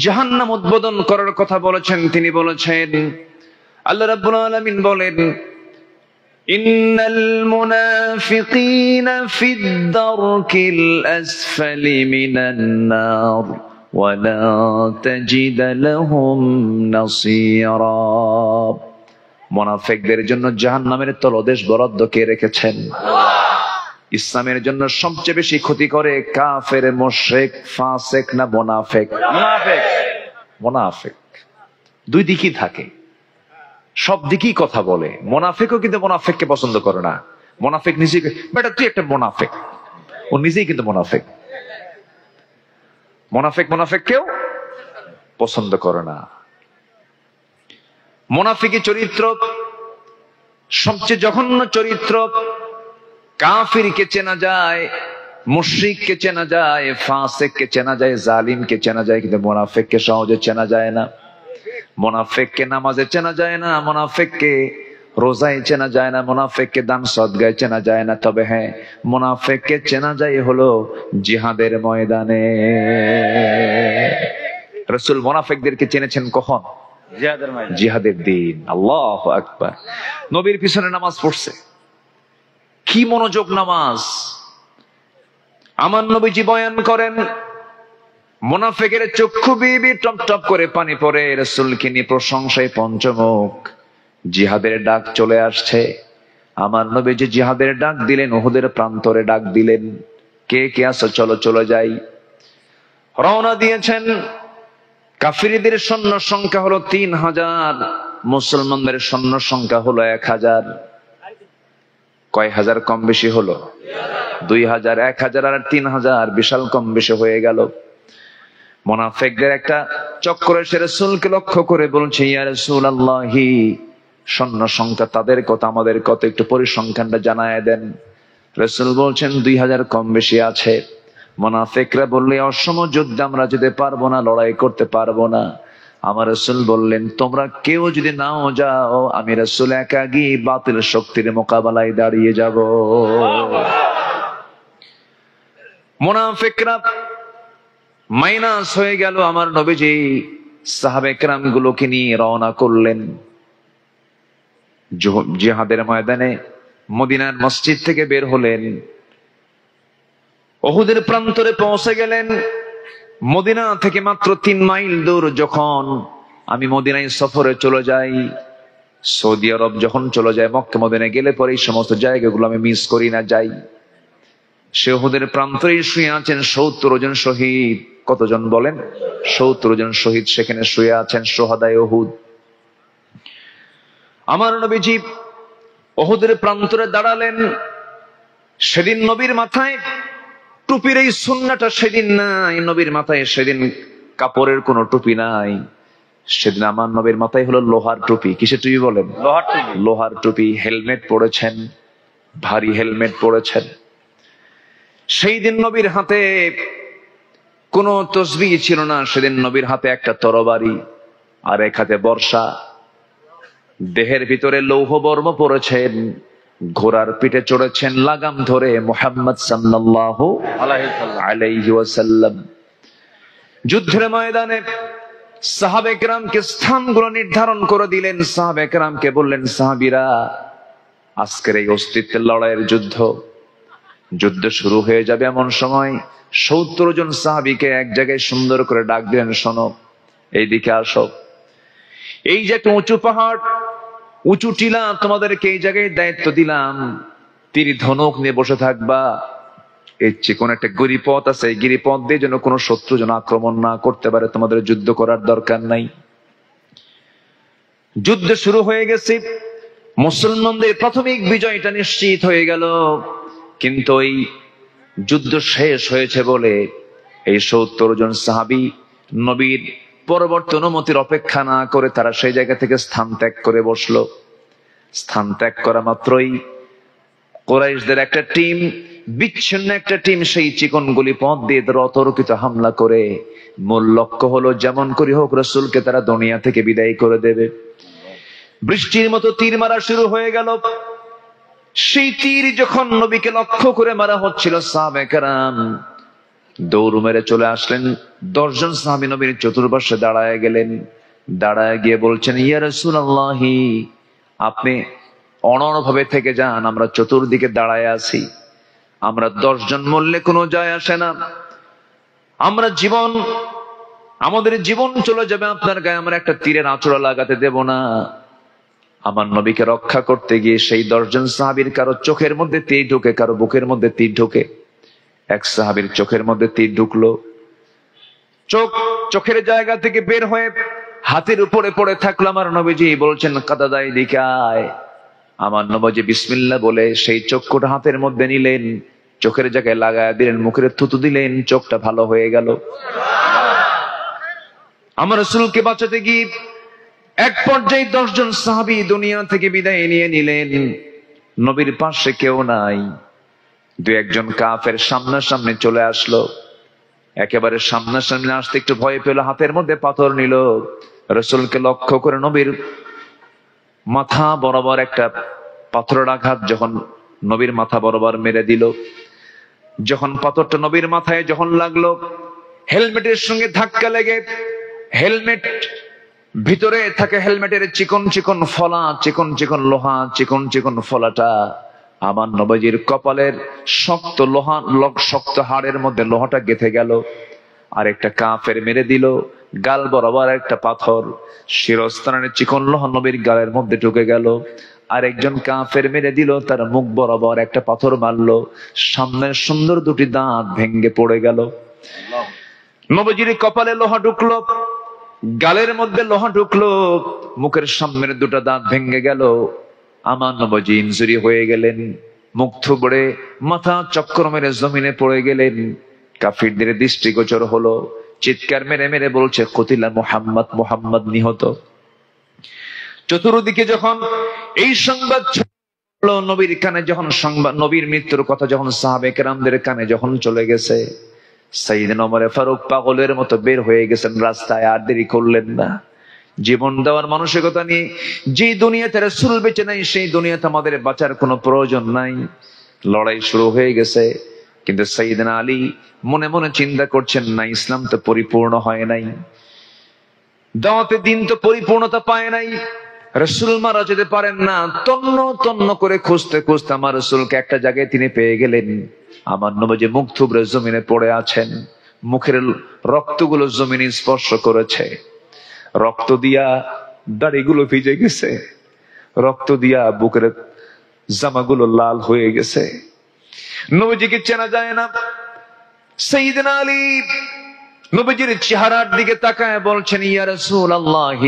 জাহান্নাম উদ্বোধন করার কথা বলেছেন। তিনি বলেছেন, আল্লাহ রাব্বুল আলামিন বলেন, ইন্নাল মুনাফিকিনা ফিদ দারকিল আসফালি মিনান নার ওয়া লা তাজিদ লাহুম নাসীরা। মুনাফিকদের জন্য জাহান্নামের তলদেশ বরাদ্দ কে রেখেছেন? ইসলামের জন্য সবচেয়ে বেশি ক্ষতি করে কাফের, মুশরিক, ফাসিক না মুনাফিক? মুনাফিক। মুনাফিক দুই দিকই থাকে, সব দিকেই কথা বলে। মুনাফিকও কিন্তু মুনাফিককে পছন্দ করে না। মুনাফিক নিজেকে, বেটা তুই একটা মুনাফিক, ও নিজেই কিন্তু মুনাফিক। মুনাফিক মুনাফিককেও পছন্দ করে না। মুনাফিকি চরিত্র সবচেয়ে জঘন্য চরিত্র। কাফিরকে চেনা যায়, মুশরিককে চেনা যায়, ফাসিককে চেনা যায়, জালিমকে চেনা যায়, কিন্তু মুনাফিককে সহজে চেনা যায় না। মুনাফিককে নামাজে চেনা যায় না, মুনাফিককে রোজায় চেনা যায় না, মুনাফিককে দান সদকায় চেনা যায় না। তবে হ্যাঁ, মুনাফিককে চেনা যায় হলো জিহাদের ময়দানে। রাসূল মুনাফিকদেরকে চিনেছেন কখন? জিহাদের ময়দানে, জিহাদের দিন। আল্লাহু আকবার। নবীর পিছনে নামাজ পড়ছে, কি মনোযোগ নামাজ! আমার নবীজি বয়ান করেন, মুনাফিকের চক্ষু বিবি টপ টপ করে পানি পড়ে, রাসূলকে নিয়ে প্রশংসায় পঞ্চমুখ।
জিহাদের ডাক চলে আসছে। আমার নবী যে জিহাদের ডাক দিলেন, উহুদের প্রান্তরে ডাক দিলেন, কে কে আছো চলো চলে যাই। রওনা দিয়েছেন। কাফিরদের সৈন্য সংখ্যা হলো 3000, মুসলমানদের সৈন্য সংখ্যা হলো 1000। কয় হাজার কম বেশি হলো? 2000, 1000 আর 3000, বিশাল কম বেশি হয়ে গেল। মুনাফিকদের একটা চক্র এসে রাসূলকে লক্ষ্য করে বলছে, ইয়া রাসূলুল্লাহি, সৈন্য সংখ্যা তাদের কত আমাদের কত, একটু পরিসংখ্যানটা জানায় দেন। রাসূল বলছেন 2000 কম বেশি আছে। মুনাফিকরা বললে, অসম যুদ্ধে আমরা যেতে পারবো না, লড়াই করতে পারবো না। আমার রাসূল বললেন, তোমরা কেউ যদি নাও যাও, আমি রাসূল একা গিয়ে বাতিল শক্তির মোকাবেলায় দাঁড়িয়ে যাব। মুনাফিকরা মাইনাস হয়ে গেল। আমার নবীজি সাহাবে কেরাম গুলোকে নিয়ে রওনা করলেন জিহাদের ময়দানে। মদিনার মসজিদ থেকে বের হলেন, উহুদের প্রান্তরে পৌঁছে গেলেন। মদিনা থেকে মাত্র 3 মাইল দূর। যখন আমি মদিনায় সফরে চলে যাই, সৌদি আরব যখন চলে যায়, মক্কা মদিনায় গেলে পরে এই সমস্ত জায়গাগুলো আমি মিস করি না, যাই। সে উহুদের প্রান্তরেই শুয়ে আছেন 70 জন শহীদ। কতজন বলেন? 70 জন শহীদ সেখানে শুয়ে আছেন, সোহাদায়ে উহুদ। আমার নবীজি উহুদের প্রান্তরে দাঁড়ালেন। সেদিন নবীর মাথায় টুপির এই সুন্নাহটা সেদিন নাই। নবীর মাথায় সেদিন কাপড়ের কোনো টুপি নাই। সেদিন আমার নবীর মাথায় হলো লোহার টুপি। কিসের টুপি বলেন?
লোহার টুপি।
লোহার টুপি। হেলমেট পরেছেন, ভারী হেলমেট পরেছেন। সেই দিন নবীর হাতে কোনো তসবিহ ছিল না। সেদিন নবীর হাতে একটা তরবারি আর এক হাতে বর্ষা। দেহের ভিতরে লৌহ বর্ম পরেছেন, ঘোড়ার পিঠে চড়েছেন লাগাম ধরে মুহাম্মদ সাল্লাল্লাহু আলাইহি ওয়াসাল্লাম। যুদ্ধের ময়দানে সাহাবে কেরামকে স্থানগুলো নির্ধারণ করে দিলেন। সাহাবে কেরামকে বললেন, সাহাবীরা, আজকের এই অস্তিত্বের লড়াইয়ের যুদ্ধ, যুদ্ধ শুরু হয়ে যাবে এমন সময় 70 জন সাহাবীকে এক জায়গায় সুন্দর করে ডাক দিলেন, শোনো, এইদিকে আসো। এই যে একটা উঁচু পাহাড়, উঁচু টিলা, তোমাদেরকে এই জায়গায় দায়িত্ব দিলাম, তীর ধনুক নিয়ে বসে থাকবা। এর চেয়ে কোন একটা গিরিপথ আছে, এই গিরিপথ দিয়ে যেন কোনো শত্রু যেন আক্রমণ না করতে পারে, তোমাদের যুদ্ধ করার দরকার নাই। যুদ্ধ শুরু হয়ে গেছে। মুসলমানদের প্রাথমিক বিজয়টা নিশ্চিত হয়ে গেল। কিন্তু এই যুদ্ধ শেষ হয়েছে বলে এই 70 জন সাহাবী নবীর পরবর্তী অনুমতির অপেক্ষা না করে তারা সেই জায়গা থেকে স্থান ত্যাগ করে বসলো। স্থান ত্যাগ করা মাত্রই কুরাইশদের একটা টিম, বিচ্ছিন্ন একটা টিম, সেই চিকন গুলি পথ দিয়ে অতর্কিত হামলা করে মূল লক্ষ্য হলো যেমন করে হোক রাসূলকে তারা দুনিয়া থেকে বিদায় করে দেবে। বৃষ্টির মতো তীর মারা শুরু হয়ে গেল। সেই তীর যখন নবীকে লক্ষ্য করে মারা হচ্ছিল, সাহাবে কেরাম দৌড় মেরে চলে আসলেন। 10 জন সাহাবী নবীর চতুর্পার্শ্বে দাঁড়ায় গেলেন। দাঁড়ায় গিয়ে বলছেন, ইয়া রাসূলুল্লাহি, আপনি অনড়ভাবে থেকে যান, আমরা চতুর্দিকে দাঁড়ায় আছি। আমরা 10 জন মরলে কোনো যায় আসে না। আমরা আমাদের জীবন চলে যাবে আপনার গায়ে, আমরা একটা তীরের আঁচড়া লাগাতে দেব না। আমার নবীকে রক্ষা করতে গিয়ে সেই 10 জন সাহাবীর কারো চোখের মধ্যে তীর ঢুকে, কারো বুকের মধ্যে তীর ঢুকে। এক সাহাবীর চোখের মধ্যে তীর ঢুকলো, চোখের জায়গা থেকে বের হয়ে হাতের উপরে পড়ে থাকলো। আমার নবীজি বলছেন, কাদাদাই দিকায়। আমার নবীজি বিসমিল্লাহ বলে সেই চক্ষুটা হাতের মধ্যে নিলেন, চোখের জায়গায় লাগায় দিলেন, মুখের থুতু দিলেন, চোখটা ভালো হয়ে গেল। আমার রাসূলকে বাঁচাতে গিয়ে এক পর্যায়ে 10 জন সাহাবী দুনিয়া থেকে বিদায় নিয়ে নিলেন। নবীর পাশে কেউ নাই। 2-1 জন কাফের সামনাসামনি চলে আসলো। একেবারে সামনাসামনি আসতে একটু ভয় পেল, হাতের মধ্যে পাথর নিল। রাসূলকে লক্ষ্য করে নবীর মাথা বরাবর একটা পাথরের আঘাত যখন নবীর মাথা বরাবর মেরে দিল। যখন পাথরটা নবীর মাথায় যখন লাগলো, হেলমেটের সঙ্গে ধাক্কা লেগে হেলমেট ভিতরে থাকে হেলমেটের চিকন চিকন ফলা, চিকন চিকন লোহা, চিকন চিকন ফলাটা আমার নবীজির কপালের শক্ত লোহা, শক্ত হাড়ের মধ্যে লোহাটা গেঁথে গেল। আর একটা কাফের মেরে দিল, গাল বরাবর একটা পাথর, শিরস্ত্রাণের চিকন লোহা নবীর গালের মধ্যে ঢুকে গেল। আর একজন কাফের মেরে দিল, তার মুখ বরাবর একটা পাথর মারলো, সামনের সুন্দর দুটি দাঁত ভেঙ্গে পড়ে গেল। নবীজির কপালে লোহা ঢুকলো, গালের মধ্যে লোহা ঢুকলো, মুখের সামনের দুটো দাঁত ভেঙ্গে গেল। আমার নবীজি ইনজুরি হয়ে গেলেন, মুখ থুবড়ে মাথা চক্কর মেরে জমিনে পড়ে গেলেন। কাফিরদের দৃষ্টিগোচর হলো, চিৎকার মেরে মেরে বলছে কতিলা মুহাম্মদ, মুহাম্মদ নিহত। চতুর্দিকে যখন এই সংবাদ ছড়ালো, নবীর কানে যখন সংবাদ, নবীর মৃত্যুর কথা যখন সাহাবে কেরামদের কানে যখন চলে গেছে, সাইয়েদনা ওমর ফারুক পাগলের মতো বের হয়ে গেছেন রাস্তায়, আর দেরি করলেন না। জীবন দেওয়ার মানসিকতা নিয়ে, যে দুনিয়াতে রাসূল বেঁচে নাই সেই দুনিয়াতে আমাদের বাঁচার কোনো প্রয়োজন নাই। লড়াই শুরু হয়ে গেছে, কিন্তু সাইয়েদনা আলী মনে মনে চিন্তা করছেন, না ইসলাম তো পরিপূর্ণ হয় নাই, দাওয়াতে দিন তো পরিপূর্ণতা পায় নাই, রাসূল মারা যেতে পারেন না। তন্ন তন্ন করে খুঁজতে খুঁজতে আমার রাসূলকে একটা জায়গায় তিনি পেয়ে গেলেন। আমার নবী মুখ থুবড়ে জমিনে পড়ে আছেন, মুখের রক্তগুলো জমিনে স্পর্শ করেছে, রক্ত দিয়া দাড়িগুলো ভিজে গেছে, রক্ত দিয়া বুকের জামাগুলো লাল হয়ে গেছে। নবীজিকে চেনা যায় না। সাইয়েদনা আলী নবীজির চেহারার দিকে তাকায় বলছেন, ইয়া রাসূলুল্লাহ,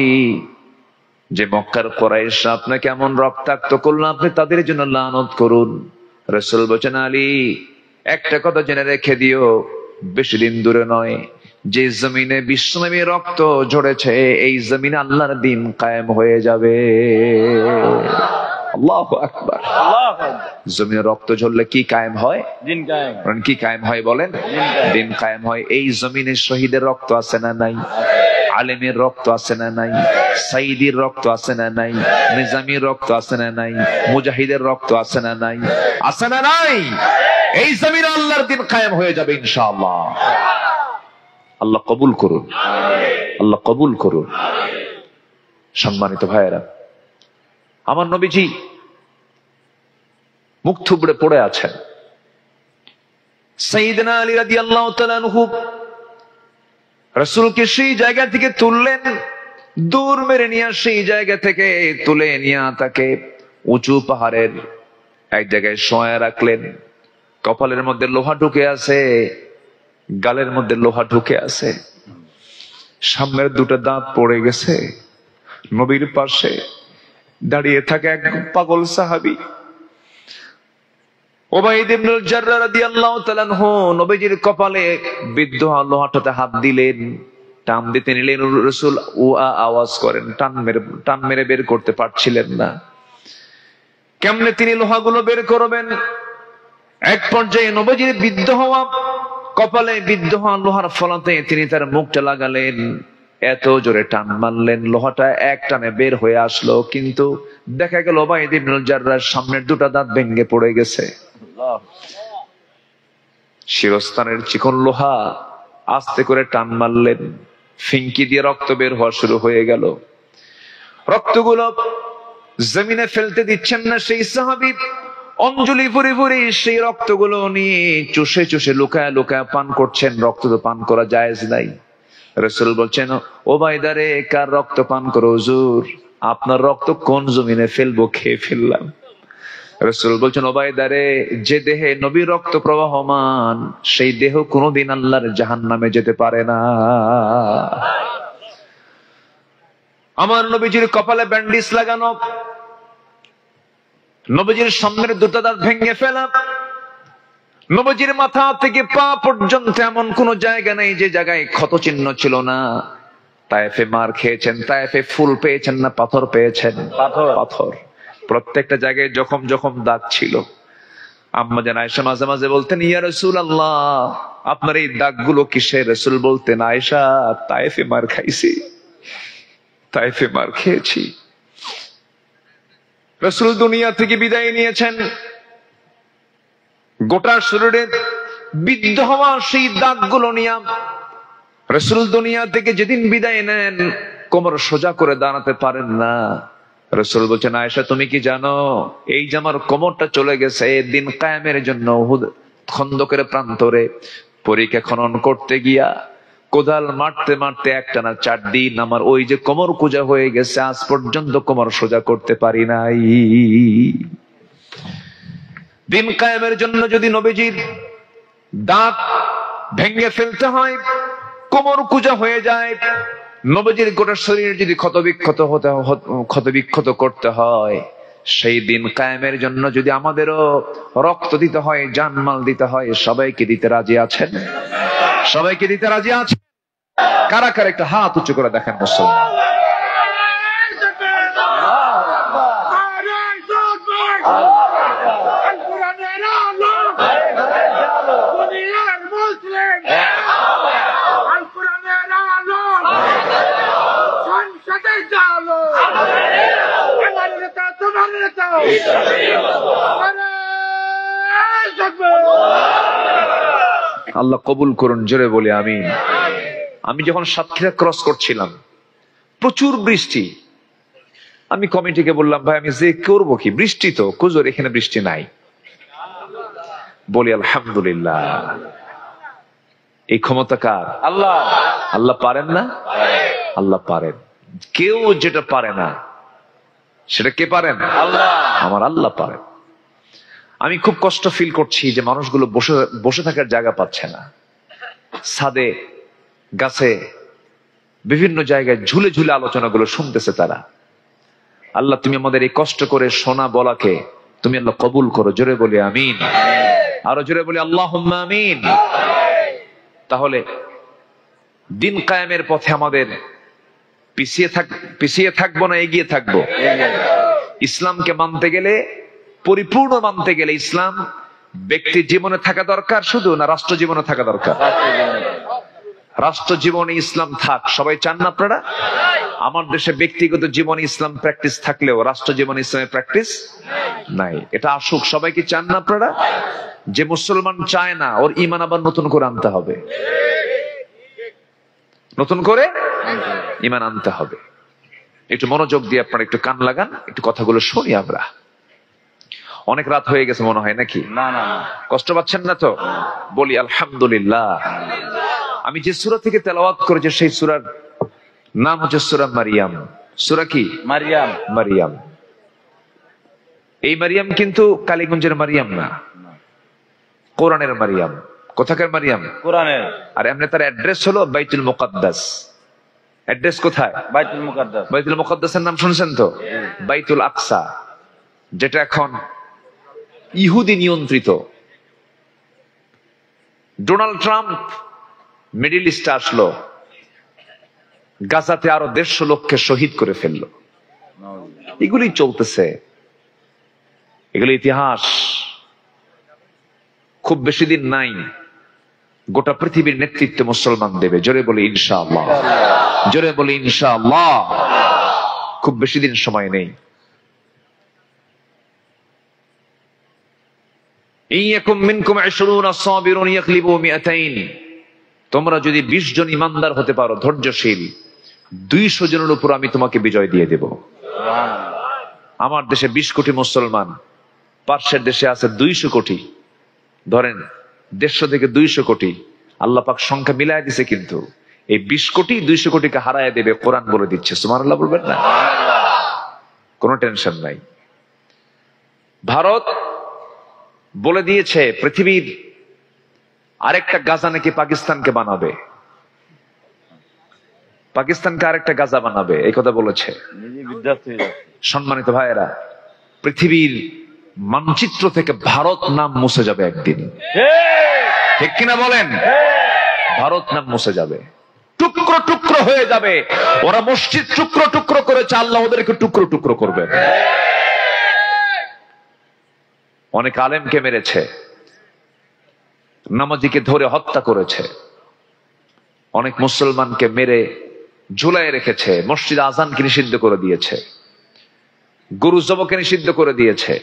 যে মক্কার কুরাইশরা আপনাকে এমন রক্তাক্ত করলো, আপনি তাদের জন্য লানত করুন। রাসূল বলেন, আলী একটা কথা জেনে রেখে দিও, বেশি দিন দূরে নয়, যে জমিনে বিশ্বনবী রক্ত ঝরেছে এই জমিনে আল্লাহর দ্বীন কায়েম হয়ে যাবে। আল্লাহু আকবার। জমিনে রক্ত ঝরলে কি কায়েম হয়?
দিন কায়েম।
কি কায়েম হয় বলেন? দিন কায়েম হয়। এই জমিনে শহীদের রক্ত আছে না নাই? আলেমের রক্ত আছে না নাই? সাইদির রক্ত আছে না নাই? নিজামীর রক্ত আছে না নাই? মুজাহিদের রক্ত আছে না নাই? আছে না নাই? এই জমিনে আল্লাহর দ্বীন কায়েম হয়ে যাবে ইনশাআল্লাহ। আল্লাহ কবুল করুন, আল্লাহ কবুল করুন। সম্মানিত ভাইয়েরা, আমার নবীজি মুখ থুবড়ে পড়ে আছেন। সাইয়েদনা আলী রাদিয়াল্লাহু তাআলা আনহু রাসূলকে সেই জায়গা থেকে তুললেন, দূর মেরে নিয়ে সেই জায়গা থেকে তুলে নিয়ে তাকে উঁচু পাহাড়ের এক জায়গায় শোয়া রাখলেন। কপালের মধ্যে লোহা ঢুকে আছে, গালের মধ্যে লোহা ঢুকে আছে, সামনের দুটো দাঁত পড়ে গেছে। নবীর পাশে দাঁড়িয়ে থাকে এক পাগল সাহাবী উবাইদ ইবনে জাররাহ রাদিয়াল্লাহু তাআলা আনহু, নবীজির কপালে বিদ্ধ লোহাটাতে হাত দিলেন, টান দিতে নিলেন। রাসূল আওয়াজ করেন, টান মেরে বের করতে পারছিলেন না। কেমনে তিনি লোহাগুলো বের করবেন? এক পর্যায়ে নবীজির বিদ্ধ হওয়া কপালে বিদ্ধ হওয়া লোহার ফলাতে তিনি তার মুখটা লাগালেন, এত জোরে টান মারলেন, লোহাটা এক টানে বের হয়ে আসলো। কিন্তু দেখা গেল উবাইদ ইবনে জাররাহর সামনের দুটো দাঁত ভেঙে পড়ে গেছে। শিরস্ত্রাণের চিকন লোহা আস্তে করে টান মারলেন, ফিঙ্কি দিয়ে রক্ত বের হওয়া শুরু হয়ে গেল। রক্তগুলো জমিনে ফেলতে দিচ্ছেন না সেই সাহাবী, অঞ্জলি ভরে ভরে সেই রক্তগুলো নিয়ে চুষে চুষে লুকায় লুকায় পান করছেন। রক্ত তো পান করা জায়েজ নাই। রাসূল বলছেন, উবাইদা রে, কার রক্ত পান করো হুজুর? আপনার রক্ত কোন জমিনে ফেলবো, খেয়ে ফেললাম। রাসূল বলছেন, উবাইদা রে, যে দেহে নবীর রক্ত প্রবাহমান সেই দেহ কোনোদিন আল্লাহর জাহান্নামে যেতে পারে না। আমার নবীজির কপালে ব্যান্ডেজ লাগানো, নবীজির সামনের দুটো দাঁত ভেঙে ফেলা, নবীজির মাথা থেকে পা পর্যন্ত এমন কোন জায়গা নেই যে জায়গায় ক্ষত চিহ্ন ছিল না। তায়েফে মার খেয়েছেন, তায়েফে ফুল পেয়েছেন না পাথর পেয়েছেন? পাথর। প্রত্যেকটা জায়গায় জখম জখম দাগ ছিল। আম্মা জান আয়েশা মাঝে মাঝে বলতেন, ইয়া রাসূলুল্লাহ, আপনার এই দাগগুলো কিসের? রাসূল বলতেন, আয়েশা, তায়েফে মার খাইছি, তায়েফে মার খেয়েছি। রাসূল দুনিয়া থেকে বিদায় নিয়েছেন, গোটা শরীরে বিদ্ধ হওয়া সেই দাগগুলো নিয়ে রাসূল দুনিয়া থেকে যেদিন বিদায় নেন কোমর সোজা করে দাঁড়াতে পারেন না। রাসূল বলছেন, আয়েশা তুমি কি জানো, এই যে আমার কোমরটা চলে গেছে, দিন কায়েমের জন্য উহুদ খন্দকের প্রান্তরে পরিখা খনন করতে গিয়া
কোদাল মারতে মারতে একটানা 4 দিন আমার ওই যে কোমর কুজা হয়ে গেছে, আজ পর্যন্ত কোমর সোজা করতে পারি নাই। দিন কায়েমের জন্য যদি নবীজির দাঁত ভেঙে ফেলতে হয়, কোমর কুজা হয়ে যায়, নবীজির গোটা শরীর যদি ক্ষতবিক্ষত করতে হয়, সেই দিন কায়েমের জন্য যদি আমাদেরও রক্ত দিতে হয়, জানমাল দিতে হয়, সবাইকে দিতে রাজি আছেন? সবাইকে দিতে রাজি আছেন? কারা কারা একটা হাত উঁচু করে দেখেন মুসলমান। আল্লাহ কবুল করুন, জোরে বলি আমিন। আমি যখন সাতক্ষীরা ক্রস করছিলাম, প্রচুর বৃষ্টি। আমি কমিটিকে বললাম, ভাই আমি যে করবো কি, বৃষ্টি তো কুজোর, এখানে বৃষ্টি নাই। বলি আলহামদুলিল্লাহ, এই ক্ষমতা কার? আল্লাহ। আল্লাহ পারেন না? আল্লাহ পারেন। কেউ যেটা পারে না সেটা কে পারেন? আল্লাহ। আমার আল্লাহ পারেন। আমি খুব কষ্ট ফিল করছি যে মানুষগুলো বসে থাকার জায়গা পাচ্ছে না, ছাদে গাছে বিভিন্ন জায়গায় ঝুলে ঝুলে আলোচনাগুলো শুনতেছে তারা। আল্লাহ তুমি আমাদের এই কষ্ট করে শোনা বলাকে তুমি আল্লাহ কবুল করো, জোরে বলি আমিন। আরো জোরে বলি আল্লাহুম্মা আমিন। তাহলে দিন কায়েমের পথে আমাদের পিছিয়ে থাকবো না এগিয়ে থাকবো? ইসলামকে মানতে গেলে, পরিপূর্ণ মানতে গেলে, ইসলাম ব্যক্তি জীবনে থাকা দরকার শুধু, না রাষ্ট্র জীবনে থাকা দরকার? রাষ্ট্র জীবনে ইসলাম থাক, সবাই চান না আপনারা? আমার দেশে ব্যক্তিগত জীবনে ইসলাম প্র্যাকটিস থাকলেও রাষ্ট্র জীবনে ইসলামের প্র্যাকটিস নাই। এটা আসুক, সবাই কি চান না আপনারা? যে মুসলমান চায় না, ওর ঈমান আবার নতুন করে আনতে হবে, নতুন করে ঈমান আনতে হবে। একটু মনোযোগ দিয়ে আপনারা একটু কান লাগান, একটু কথাগুলো শুনি আমরা। অনেক রাত হয়ে গেছে মনে হয় নাকি? না না, কষ্ট পাচ্ছেন না তো? বলি আলহামদুলিল্লাহ। আমি যে সূরা থেকে তেলাওয়াত করেছি সেই সূরার নাম হচ্ছে সূরা মারিয়াম। সূরা কি? মারিয়াম। মারিয়াম। এই মারিয়াম কিন্তু কালীগঞ্জের মারিয়াম না, কোরআনের মারিয়াম। কোথাকার মারিয়াম? কোরআনের। আর এমনি তার অ্যাড্রেস হলো বাইতুল মুকাদ্দাস। অ্যাড্রেস কোথায়? বাইতুল মুকাদ্দাস। বাইতুল মুকাদ্দাসের নাম শুনছেন তো? বাইতুল আকসা, যেটা এখন ইহুদি নিয়ন্ত্রিত। ডোনাল্ড ট্রাম্প মিডল ইস্টে আসলো, গাজাতে আরো 150 লোককে শহীদ করে ফেললো। এগুলি চলতেছে, এগুলি ইতিহাস। খুব বেশি দিন নাই, গোটা পৃথিবীর নেতৃত্ব মুসলমান দেবে। জোরে বলি ইনশাআল্লাহ, জোরে বলি ইনশাআল্লাহ। খুব বেশি দিন সময় নেই। ইয়াকুম মিনকুম 20 সাবিরুন ইয়াগলিবু 200। তোমরা যদি 20 জন ইমানদার হতে পারো, ধৈর্যশীল, 200 জনের উপর আমি তোমাকে বিজয় দিয়ে দেব। আমার দেশে 20 কোটি মুসলমান, পার্শ্বের দেশে আছে 200 কোটি। ধরেন 150 থেকে 200 কোটি, আল্লাহ পাক সংখ্যা মিলায় দিছে, কিন্তু এই 20 কোটি 200 কোটিকে হারায় দেবে, কোরআন বলে দিচ্ছে। সুবহানাল্লাহ বলবেন না? কোনো টেনশন নাই। ভারত বলে দিয়েছে পৃথিবীর আরেকটা গাজা নাকি পাকিস্তানকে বানাবে, পাকিস্তানকে আরেকটা গাজা বানাবে, এই কথা বলেছে। সম্মানিত ভাইয়েরা, পৃথিবীর মানচিত্র থেকে ভারত নাম মুছে যাবে একদিন, ঠিক কিনা বলেন? ভারত নাম মুছে যাবে, টুকরো টুকরো হয়ে যাবে। ওরা মসজিদ টুকরো টুকরো করেছে, আল্লাহ ওদেরকে টুকরো টুকরো করবে। অনেক আলেমকে মেরেছে, নামাজিকে ধরে হত্যা করেছে, অনেক মুসলমানকে মেরে ঝুলাই রেখেছে, মসজিদ আজানকে নিষিদ্ধ করে দিয়েছে, গরু জবকে নিষিদ্ধ করে দিয়েছে,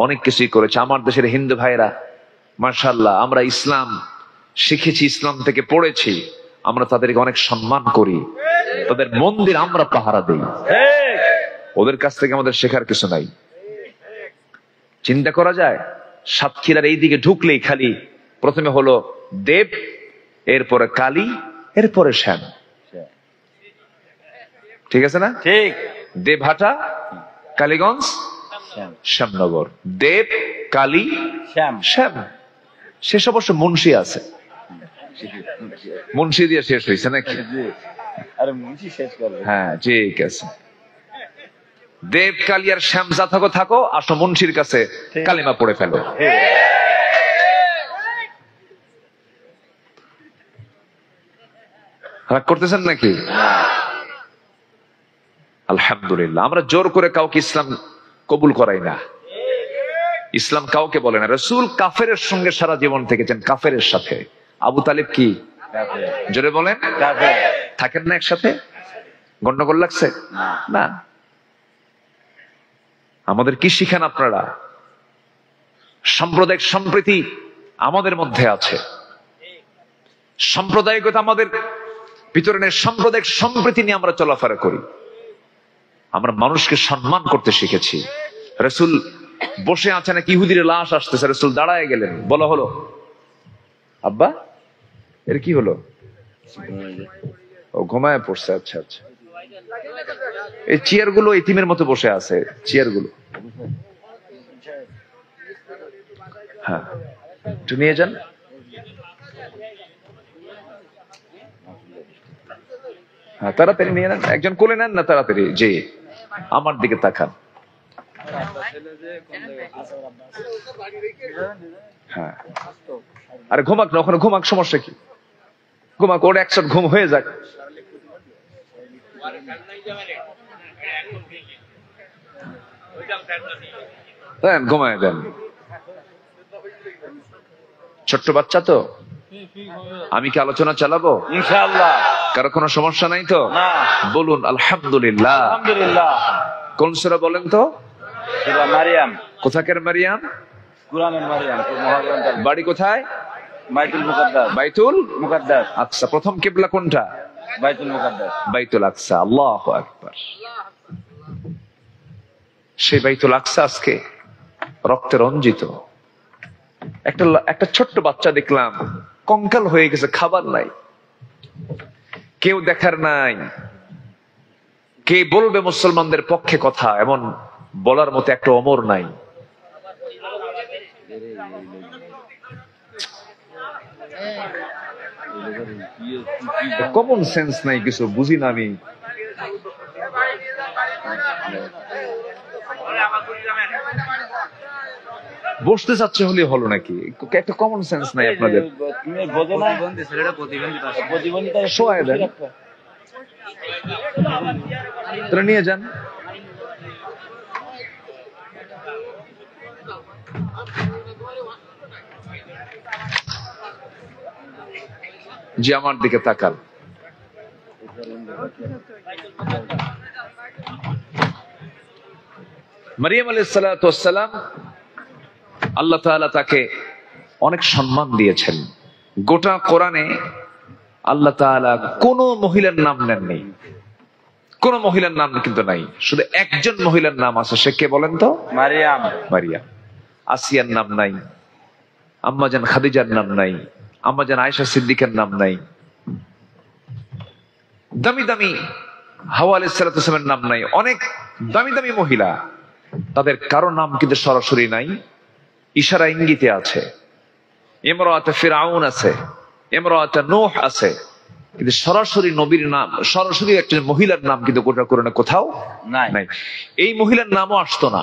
অনেক কিছুই করেছে। আমার দেশের হিন্দু ভাইরা মাশাআল্লাহ, আমরা ইসলাম শিখেছি, ইসলাম থেকে পড়েছি, আমরা তাদেরকে অনেক সম্মান করি, তাদের মন্দির আমরা পাহারা দেই। ওদের কাছ থেকে আমাদের শেখার কিছু নাই। চিন্তা করা যায়, সাতক্ষীরার এই দিকে ঢুকলেই খালি প্রথমে হলো দেব, এরপরে কালী, এরপরে শ্যাম, ঠিক আছে না?
ঠিক।
দেবহাটা, কালীগঞ্জ, শ্যামনগর, দেব, কালী,
শ্যাম।
শ্যাম। শেষ অবশ্য মুন্সি আছে, মুন্সি দিয়ে শেষ হয়েছে নাকি?
আরে মুন্সি শেষ করবে।
হ্যাঁ ঠিক আছে। দেব, কালী আর শ্যাম যা থাকো থাকো, আসো মুন্সির কাছে কালিমা পড়ে ফেলো। রাগ করতেছেন নাকি? আলহামদুলিল্লাহ, আমরা জোর করে কাউকে ইসলাম কবুল করাই না, ইসলাম কাউকে বলে না। রাসূল কাফেরের সঙ্গে সারা জীবন থেকেছেন, কাফেরের সাথে। আবু তালিব কি? জোরে বলেন। থাকেন না একসাথে? গন্ডগোল লাগছে না? আমাদের কি শিখেন আপনারা? সাম্প্রদায়িক সম্প্রীতি আমাদের মধ্যে আছে, সাম্প্রদায়িকতা আমাদের ভিতরে নেই, সাম্প্রদায়িক সম্প্রীতি নিয়ে আমরা চলাফেরা করি। আমরা মানুষকে সম্মান করতে শিখেছি। রাসূল বসে আছেন, এক ইহুদির লাশ আসতেছে, রাসূল দাঁড়ায় গেলেন, বলা হলো আব্বা এর কি হলো? ও ঘুমায় পড়ছে। আচ্ছা আচ্ছা, এই চেয়ার গুলো এতিমের মতো বসে আছে, চেয়ার গুলো হ্যাঁ একটু নিয়ে যান। হ্যাঁ তাড়াতাড়ি নিয়ে নেন, একজন কোলে নেন না তাড়াতাড়ি। যে আমার দিকে তাকান। হ্যাঁ আরে ঘুমাক না, ওখানে ঘুমাক, সমস্যা কি? ঘুমাক, ওর একশট ঘুম হয়ে যাক। দেন ঘুমায় দেন, ছোট্ট বাচ্চা তো। আমি কি আলোচনা চালাবো?
ইনশাআল্লাহ।
কারো কোনো সমস্যা নাই তো?
না।
বলুন আলহামদুলিল্লাহ।
আলহামদুলিল্লাহ।
কোন সূরা বলেন তো?
সূরা মারিয়াম।
কোথাকার মারিয়াম?
কুরআনের মারিয়াম। মহাগ্রন্থ।
বাড়ি কোথায়?
বাইতুল মুকাদ্দাস।
বাইতুল
মুকাদ্দাস।
আকসা। প্রথম কিবলা কোনটা?
বাইতুল মুকাদ্দাস।
বাইতুল আকসা। আল্লাহু আকবার। সেই বাইতুল আকসা আজকে রক্তে রঞ্জিত। একটা ছোট্ট বাচ্চা দেখলাম কঙ্কাল হয়ে গেছে, খাবার নাই, কেউ দেখার নাই। কে বলবে মুসলমানদের পক্ষে কথা? এমন বলার মতো একটা ওমর নাই। কমন সেন্স নাই, কিছু বুঝি না আমি। বসতে চাচ্ছে হলে হলো নাকি? একটা কমন সেন্স নাই আপনাদের? শোয়ায় দেন, তোরা নিয়ে যান। যে আমার দিকে তাকান। মারিয়াম আলাইহিস সালাতু ওয়াস সালাম, আল্লাহ তাআলা তাকে অনেক সম্মান দিয়েছেন। গোটা কোরআনে আল্লাহ তাআলা কোন মহিলার নাম নেননি, কোন মহিলার নাম কিন্তু নাই, শুধু একজন মহিলার নাম আছে। সে কে বলেন তো?
মারিয়াম।
মারিয়াম। আসিয়ার নাম নাই, আম্মাজান খাদিজার নাম নাই, আম্মাজান আয়েশা সিদ্দিকার নাম নাই, দামি দামি হাওয়া আলাইহিস সালাতু ওয়াস সালামের নাম নাই। অনেক দামি দামি মহিলা, তাদের কারো নাম কিন্তু সরাসরি নাই, ইশারা ইঙ্গিতে আছে। ইমরাতে ফিরআউন আছে, ইমরাতে নূহ আছে, কিন্তু সরাসরি নবীর নাম, সরাসরি একজন মহিলার নাম কিন্তু গোটা কোরআনে কোথাও নাই। এই মহিলার নামও আসতো না,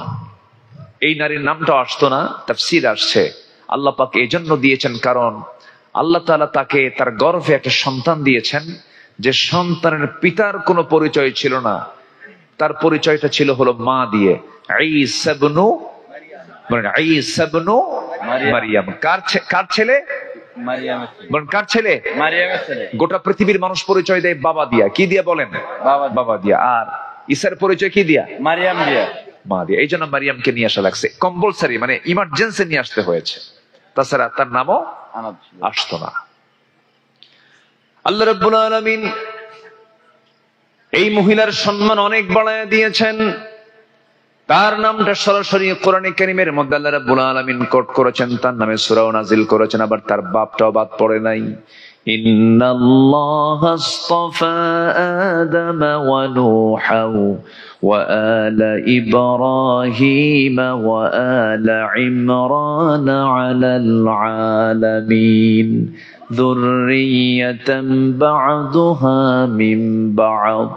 এই নারীর নামটাও আসতো না। তাফসীর আসছে আল্লাহ পাক এই জন্য দিয়েছেন, কারণ আল্লাহ তাআলা তাকে তার গর্ভে একটা সন্তান দিয়েছেন, যে সন্তানের পিতার কোনো পরিচয় ছিল না, তার পরিচয়টা ছিল হলো মা দিয়ে। ঈসা ইবনু মারিয়াম। কার ছেলে? কার ছেলে? গোটা পৃথিবীর মানুষ পরিচয় দেয় বাবা দিয়া। কি দিয়া বলেন? বাবা দিয়া। আর ঈসার পরিচয় কি দিয়া?
মারিয়াম দিয়া,
মা দিয়া। এই জন্য মারিয়ামকে নিয়ে আসা লাগছে, কম্পালসারি, মানে ইমার্জেন্সি নিয়ে আসতে হয়েছে, তাছাড়া তার নামও আসতো না। আল্লাহ রাব্বুল আলামিন এই মহিলার সম্মান অনেক বাড়ায় দিয়েছেন। তার নামটা সরাসরি কোরআনে কারীমের মধ্যে আল্লাহ রাব্বুল আলামিন কোট করেছেন, তার নামে সূরাও নাজিল করেছেন, আবার তার বাপটাও বাদ পড়ে নাই।
ইন্নাল্লাহা আস্তাফা আদাম ওয়া নূহা ওয়া আলা ইব্রাহিম ওয়া আলা ইমরান আলাল আলামিন যুররিয়াতান বা'দুহা মিন বা'দ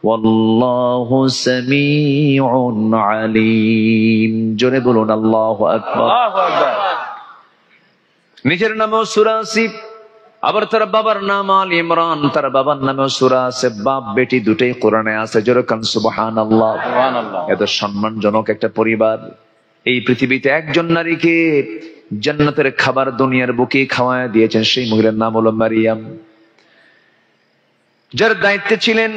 ওয়াল্লাহু সামিউন আলীম। জোরে বলুন আল্লাহু আকবার।
আল্লাহু আকবার।
নিজের নামেও সূরা আছে, আবার তার বাবার নাম আল ইমরান, তার বাবার নামেও সূরা আছে। বাপ বেটি দুটোই কোরআনে আছে। জোরে কান সুবহানাল্লাহ।
সুবহানাল্লাহ।
এত সম্মানজনক একটা পরিবার। এই পৃথিবীতে একজন নারীকে জান্নাতের খাবার দুনিয়ার বুকে খাওয়ায় দিয়েছেন, সেই মহিলার নাম হলো মারিয়াম। যার দায়িত্বে ছিলেন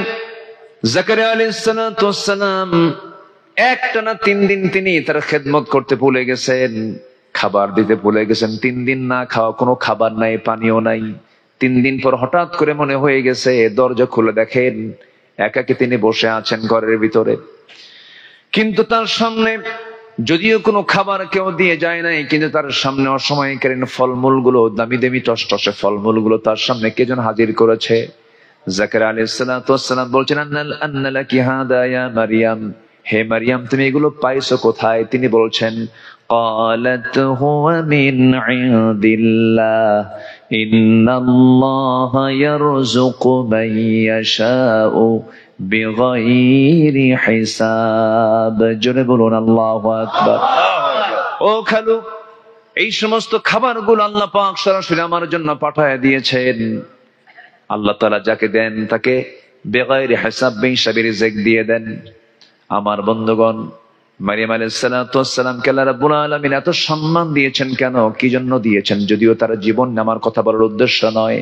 জাকারিয়া আলাইহিস সালাতু ওয়াস সালাম, একটানা 3 দিন তিনি তার খেদমত করতে ভুলে গেছেন, খাবার দিতে ভুলে গেছেন। 3 দিন না খাওয়া, কোনো খাবার নাই, পানিও নাই। 3 দিন পর হঠাৎ করে মনে হয়ে গেছে, দরজা খুলে দেখেন একাকী তিনি বসে আছেন ঘরের ভিতরে। কিন্তু তার সামনে যদিও কোনো খাবার কেউ দিয়ে যায় নাই, কিন্তু তার সামনে অসময়কালীন ফলমূলগুলো, দামি দামি টসটসে ফলমূলগুলো তার সামনে কে যেন হাজির করেছে। জাকারিয়া আলাইহিস সালাতু ওয়াস সালাম বলছেন, আন্না লাকি হাদা ইয়া মারিয়াম, হে মারিয়াম তুমি এগুলো পাইছো কোথায়? তিনি বলছেন, قالت هو من عند الله إن الله يرزق من يشاء بغير حساب। জোরে বলুন আল্লাহু আকবার। ও খালু, এই সমস্ত খাবারগুলো আল্লাহ পাক সরাসরি আমার জন্য পাঠায় দিয়েছেন। আল্লাহ তাআলা যাকে দেন তাকে বেগাইরি হিসাব হিসাবে রিজিক দিয়ে দেন। আমার বন্ধুগণ, মারিয়াম আলাইহিস সালাতু ওয়াস সালামকে আল্লাহ রাব্বুল আলামিন এত সম্মান দিয়েছেন কেন, কি জন্য দিয়েছেন? যদিও তার জীবন আমার কথা বলার উদ্দেশ্য নয়,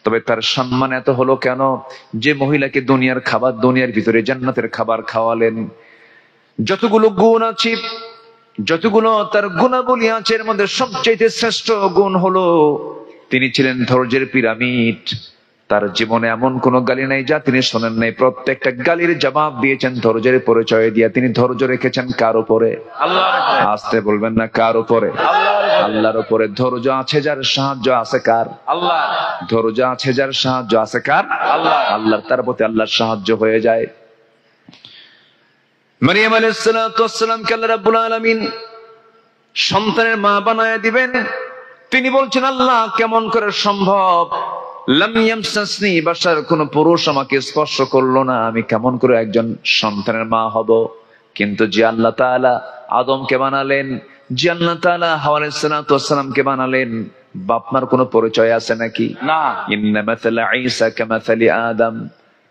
তবে তার সম্মান এত হলো কেন? যে মহিলাকে দুনিয়ার খাবার, দুনিয়ার ভিতরে জান্নাতের খাবার খাওয়ালেন। যতগুলো গুণ আছে, যতগুলো তার গুণাবলী আছে, এর মধ্যে সবচেয়ে শ্রেষ্ঠ গুণ হলো তিনি ছিলেন ধৈর্যের পিরামিড। তার জীবনে এমন কোন গালি নাই যা তিনি শোনেন নাই। প্রত্যেকটা গালির জবাব দিয়েছেন ধৈর্যের পরিচয় দিয়ে। তিনি ধৈর্য রেখেছেন কার উপরে? আল্লাহর উপরে। আসতে বলবেন না, কার উপরে? আল্লাহর উপরে। ধৈর্য আছে যার, সাহায্য আছে কার? আল্লাহ। ধৈর্য আছে যার, সাহায্য আছে কার? আল্লাহ। আল্লাহর, তার প্রতি আল্লাহর সাহায্য হয়ে যায়। মারিয়াম আলাইহিস সালাতু ওয়াস সালামকে আল্লাহ রাব্বুল আলামিন সন্তানের মা বানায় দিবেন। তিনি বলছেন, আল্লাহ কেমন করে সম্ভব? লাম ইয়ামসাসনি বাশার, কোন পুরুষ আমাকে স্পর্শ করলো না, আমি কেমন করে একজন সন্তানের মা হব? কিন্তু যে আল্লাহ তাআলা আদমকে বানালেন, যে আল্লাহ তাআলা হাওয়া আলাইহিস সালাতু ওয়াস সালামকে বানালেন, বাপমার কোনো পরিচয় আছে নাকি? না। ইন্না মাসালা ঈসা কামাসালি আদম।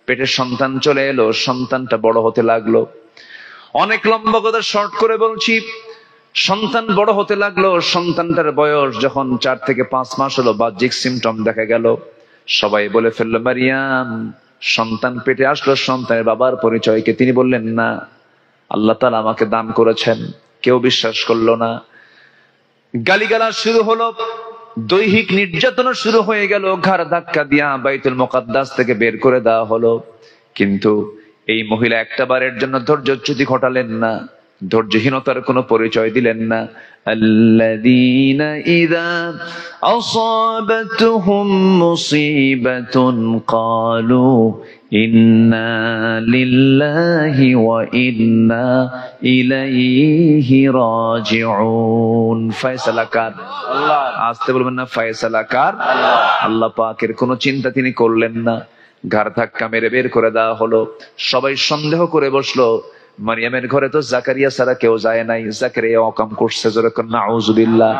পেটে সন্তান চলে এলো, সন্তানটা বড় হতে লাগলো। অনেক লম্বা কথা শর্ট করে বলছি, সন্তান বড় হতে লাগলো। সন্তানটার বয়স যখন 4 থেকে 5 মাস হলো, বাহ্যিক সিমটম দেখা গেল। সবাই বলে ফেললো, মারিয়াম সন্তান পেটে আসলো, সন্তানের বাবার পরিচয়কে তিনি বললেন না, আল্লাহ তাআলা আমাকে দান করেছেন। কেউ বিশ্বাস করলো না। গালিগালা শুরু হলো, দৈহিক নির্যাতন শুরু হয়ে গেল। ঘাড় ধাক্কা দিয়া বাইতুল মুকাদ্দাস থেকে বের করে দেওয়া হলো। কিন্তু এই মহিলা একটা বারের জন্য ধৈর্যচ্যুতি ঘটালেন না, ধৈর্যহীনতার কোনো পরিচয় দিলেন না। আল্লাযীনা ইযা আসাবাতহুম মুসিবাতুন ক্বালু ইন্না লিল্লাহি ওয়া ইন্না ইলাইহি রাজিউন। ফয়সালা কার? আল্লাহ। আসতে বলবেন না, ফয়সালা কার? আল্লাহ। আল্লাহ পাকের কোনো চিন্তা তিনি করলেন না। ঘাড় ধাক্কা মেরে বের করে দেওয়া হলো। সবাই সন্দেহ করে বসলো, মারিয়ামের ঘরে তো জাকারিয়া ছাড়া কেউ যায় নাই, জাকারিয়া অকাম করছে। যেরকম নাউজুবিল্লাহ।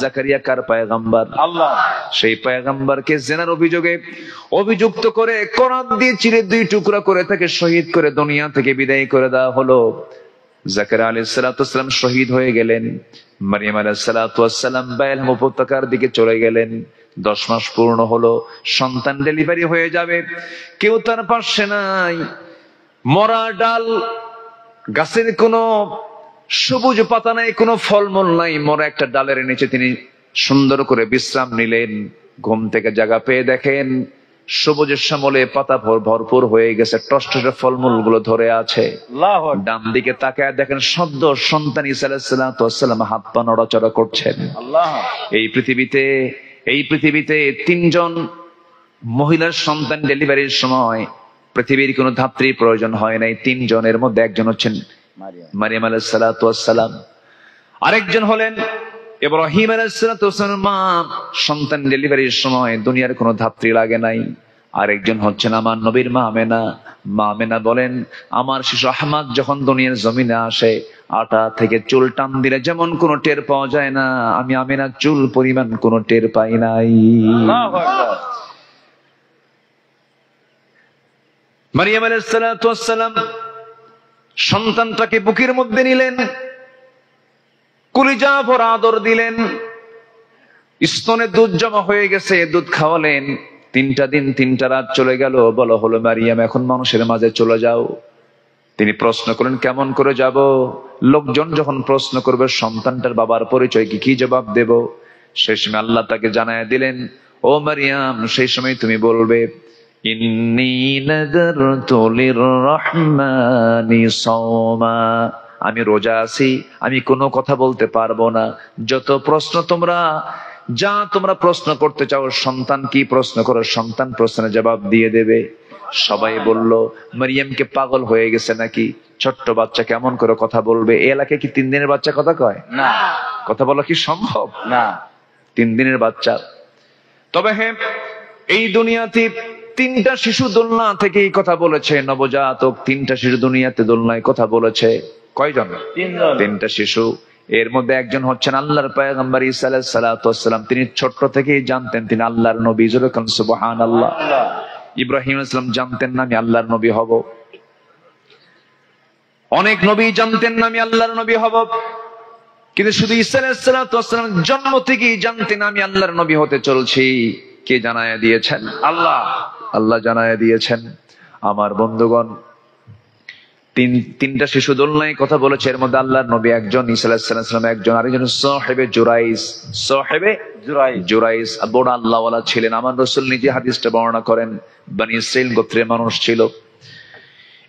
জাকারিয়া কার পয়গম্বর? আল্লাহ। সেই পয়গম্বরকে জিনার অভিযোগে অভিযুক্ত করে কোরআন দিয়ে চিরে 2 টুকরা করে তাকে শহীদ করে দুনিয়া থেকে বিদায় করে দেওয়া হলো। জাকারিয়া আলাইহিস সালাতু ওয়াস সালাম শহীদ হয়ে গেলেন। মারিয়াম আলাইহিস সালাতু ওয়াস সালাম বাইলহাম উপত্যকার দিকে চলে গেলেন। 10 মাস পূর্ণ হলো, সন্তান ডেলিভারি হয়ে যাবে। কেউ তার পাশে নাই। মরা ডাল, গাছের কোনো সবুজ পাতা নাই, কোনো ফলমূল নাই। মরা একটা ডালের নিচে তিনি সুন্দর করে বিশ্রাম নিলেন। ঘুম থেকে জাগা পেয়ে দেখেন সবুজের শ্যামলে পাতা ভরপুর হয়ে গেছে, টসটসে ফলমূল গুলো ধরে আছে। ডান দিকে তাকায় দেখেন সদ্য সন্তান ঈসা আলাইহিস সালাতু ওয়াস সালাম হাত পা নড়াচড়া করছেন। এই পৃথিবীতে 3 জন মহিলার সন্তান ডেলিভারির সময় পৃথিবীর কোনো ধাত্রীর প্রয়োজন হয় নাই। 3 জনের মধ্যে একজন হচ্ছেন মারিয়াম আলাইহিস সালাতু ওয়াস সালাম, আরেকজন হলেন ইব্রাহিম আলাইহিস সালাতু ওয়াস সালাম। মা সন্তান ডেলিভারির সময় দুনিয়ার কোনো ধাত্রী লাগে নাই। আরেকজন হচ্ছেন আমার নবীর মা আমেনা। মা আমেনা বলেন, আমার শিশু আহমদ যখন দুনিয়ার জমিনে আসে, আটা থেকে চুল টান দিলে যেমন কোনো টের পাওয়া যায় না, আমি আমেনা চুল পরিমাণ কোনো টের পাই নাই। মারিয়াম আলাইহিস সালাতু ওয়াস সালাম সন্তানটাকে বুকের মধ্যে নিলেন, কলিজা ভরা আদর দিলেন, স্তনে দুধ জমা হয়ে গেছে, দুধ খাওয়ালেন। 3টা দিন 3টা রাত চলে গেল। বলা হলো, মারিয়াম এখন মানুষের মাঝে চলে যাও। তিনি প্রশ্ন করেন, কেমন করে যাব? লোকজন যখন প্রশ্ন করবে সন্তানটার বাবার পরিচয় কি জবাব দেব? সেই সময় আল্লাহ তাকে জানায় দিলেন, ও মারিয়াম, সেই সময় তুমি বলবে, ইন্নী নাযারতু লিররহমানি সাওমা, আমি রোজা আছি, আমি কোনো কথা বলতে পারবো না। যত প্রশ্ন তোমরা প্রশ্ন করতে চাও, সন্তান কি প্রশ্ন করো, সন্তান প্রশ্নের জবাব দিয়ে দেবে। সবাই বলল, মারিয়ামকে পাগল হয়ে গেছে নাকি? ছোট্ট বাচ্চা কেমন করে কথা বলবে? এই এলাকায় কি 3 দিনের বাচ্চা কথা কয়? না। কথা বলা কি সম্ভব? না। 3 দিনের বাচ্চা। তবে হ্যাঁ, এই দুনিয়াতে 3টা শিশু দোলনা থেকে এই কথা বলেছে। নবজাতক 3টা শিশু দুনিয়াতে দোলনায় কথা বলেছে। কয়জন? 3টা শিশু। এর মধ্যে একজন হচ্ছেন আল্লাহর পয়গম্বর ঈসা আলাইহিস সালাতু ওয়াস সালাম। তিনি ছোট্ট থেকেই জানতেন তিনি আল্লাহর নবী। সুবহানাল্লাহ। ইব্রাহিম আলাইহিস সালাম জানতেন না আমি আল্লাহর নবী হব। অনেক নবী জানতেন না আমি আল্লাহর নবী হব, কিন্তু শুধু ঈসা আলাইহিস সালাতু ওয়াস সালাম জন্ম থেকেই জানতেন আমি আল্লাহর নবী হতে চলছি। কে জানায়া দিয়েছেন? আল্লাহ। আল্লাহ জানায়া দিয়েছেন। আমার বন্ধুগণ, 3টা শিশু দোলনায় কথা বলেছে। এর মধ্যে আল্লাহর নবী একজন, ঈসা আলাইহিস সালাম একজন, আরেকজন সাহেবে জুরাইস বড় আল্লাহওয়ালা ছিলেন। আমার রাসূল নিজে হাদিসটা বর্ণনা করেন, বনি ইসরাইল গোত্রের মানুষ ছিল।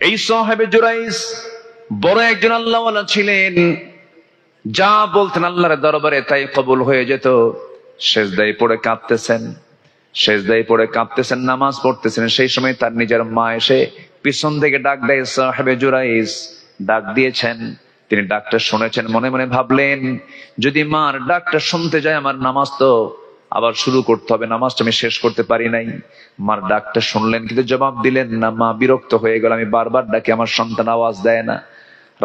এই সাহেবে জুরাইস বড় একজন আল্লাহওয়ালা ছিলেন। যা বলতেন আল্লাহর দরবারে তাই কবুল হয়ে যেত। সেজদায় পড়ে কাঁদতেছেন, নামাজ পড়তেছেন। সেই সময় তার নিজের মা এসে পিছন থেকে ডাক দেয়, সাহেবে জুরাইস। ডাক দিয়েছেন, তিনি ডাকটা শুনেছেন। মনে মনে ভাবলেন, যদি মার ডাকটা শুনতে যায় আমার নামাজ তো আবার শুরু করতে হবে, নামাজটা আমি শেষ করতে পারি নাই। মার ডাকটা শুনলেন কিন্তু জবাব দিলেন না। মা বিরক্ত হয়ে গেল, আমি বারবার ডাকি আমার সন্তান আওয়াজ দেয় না।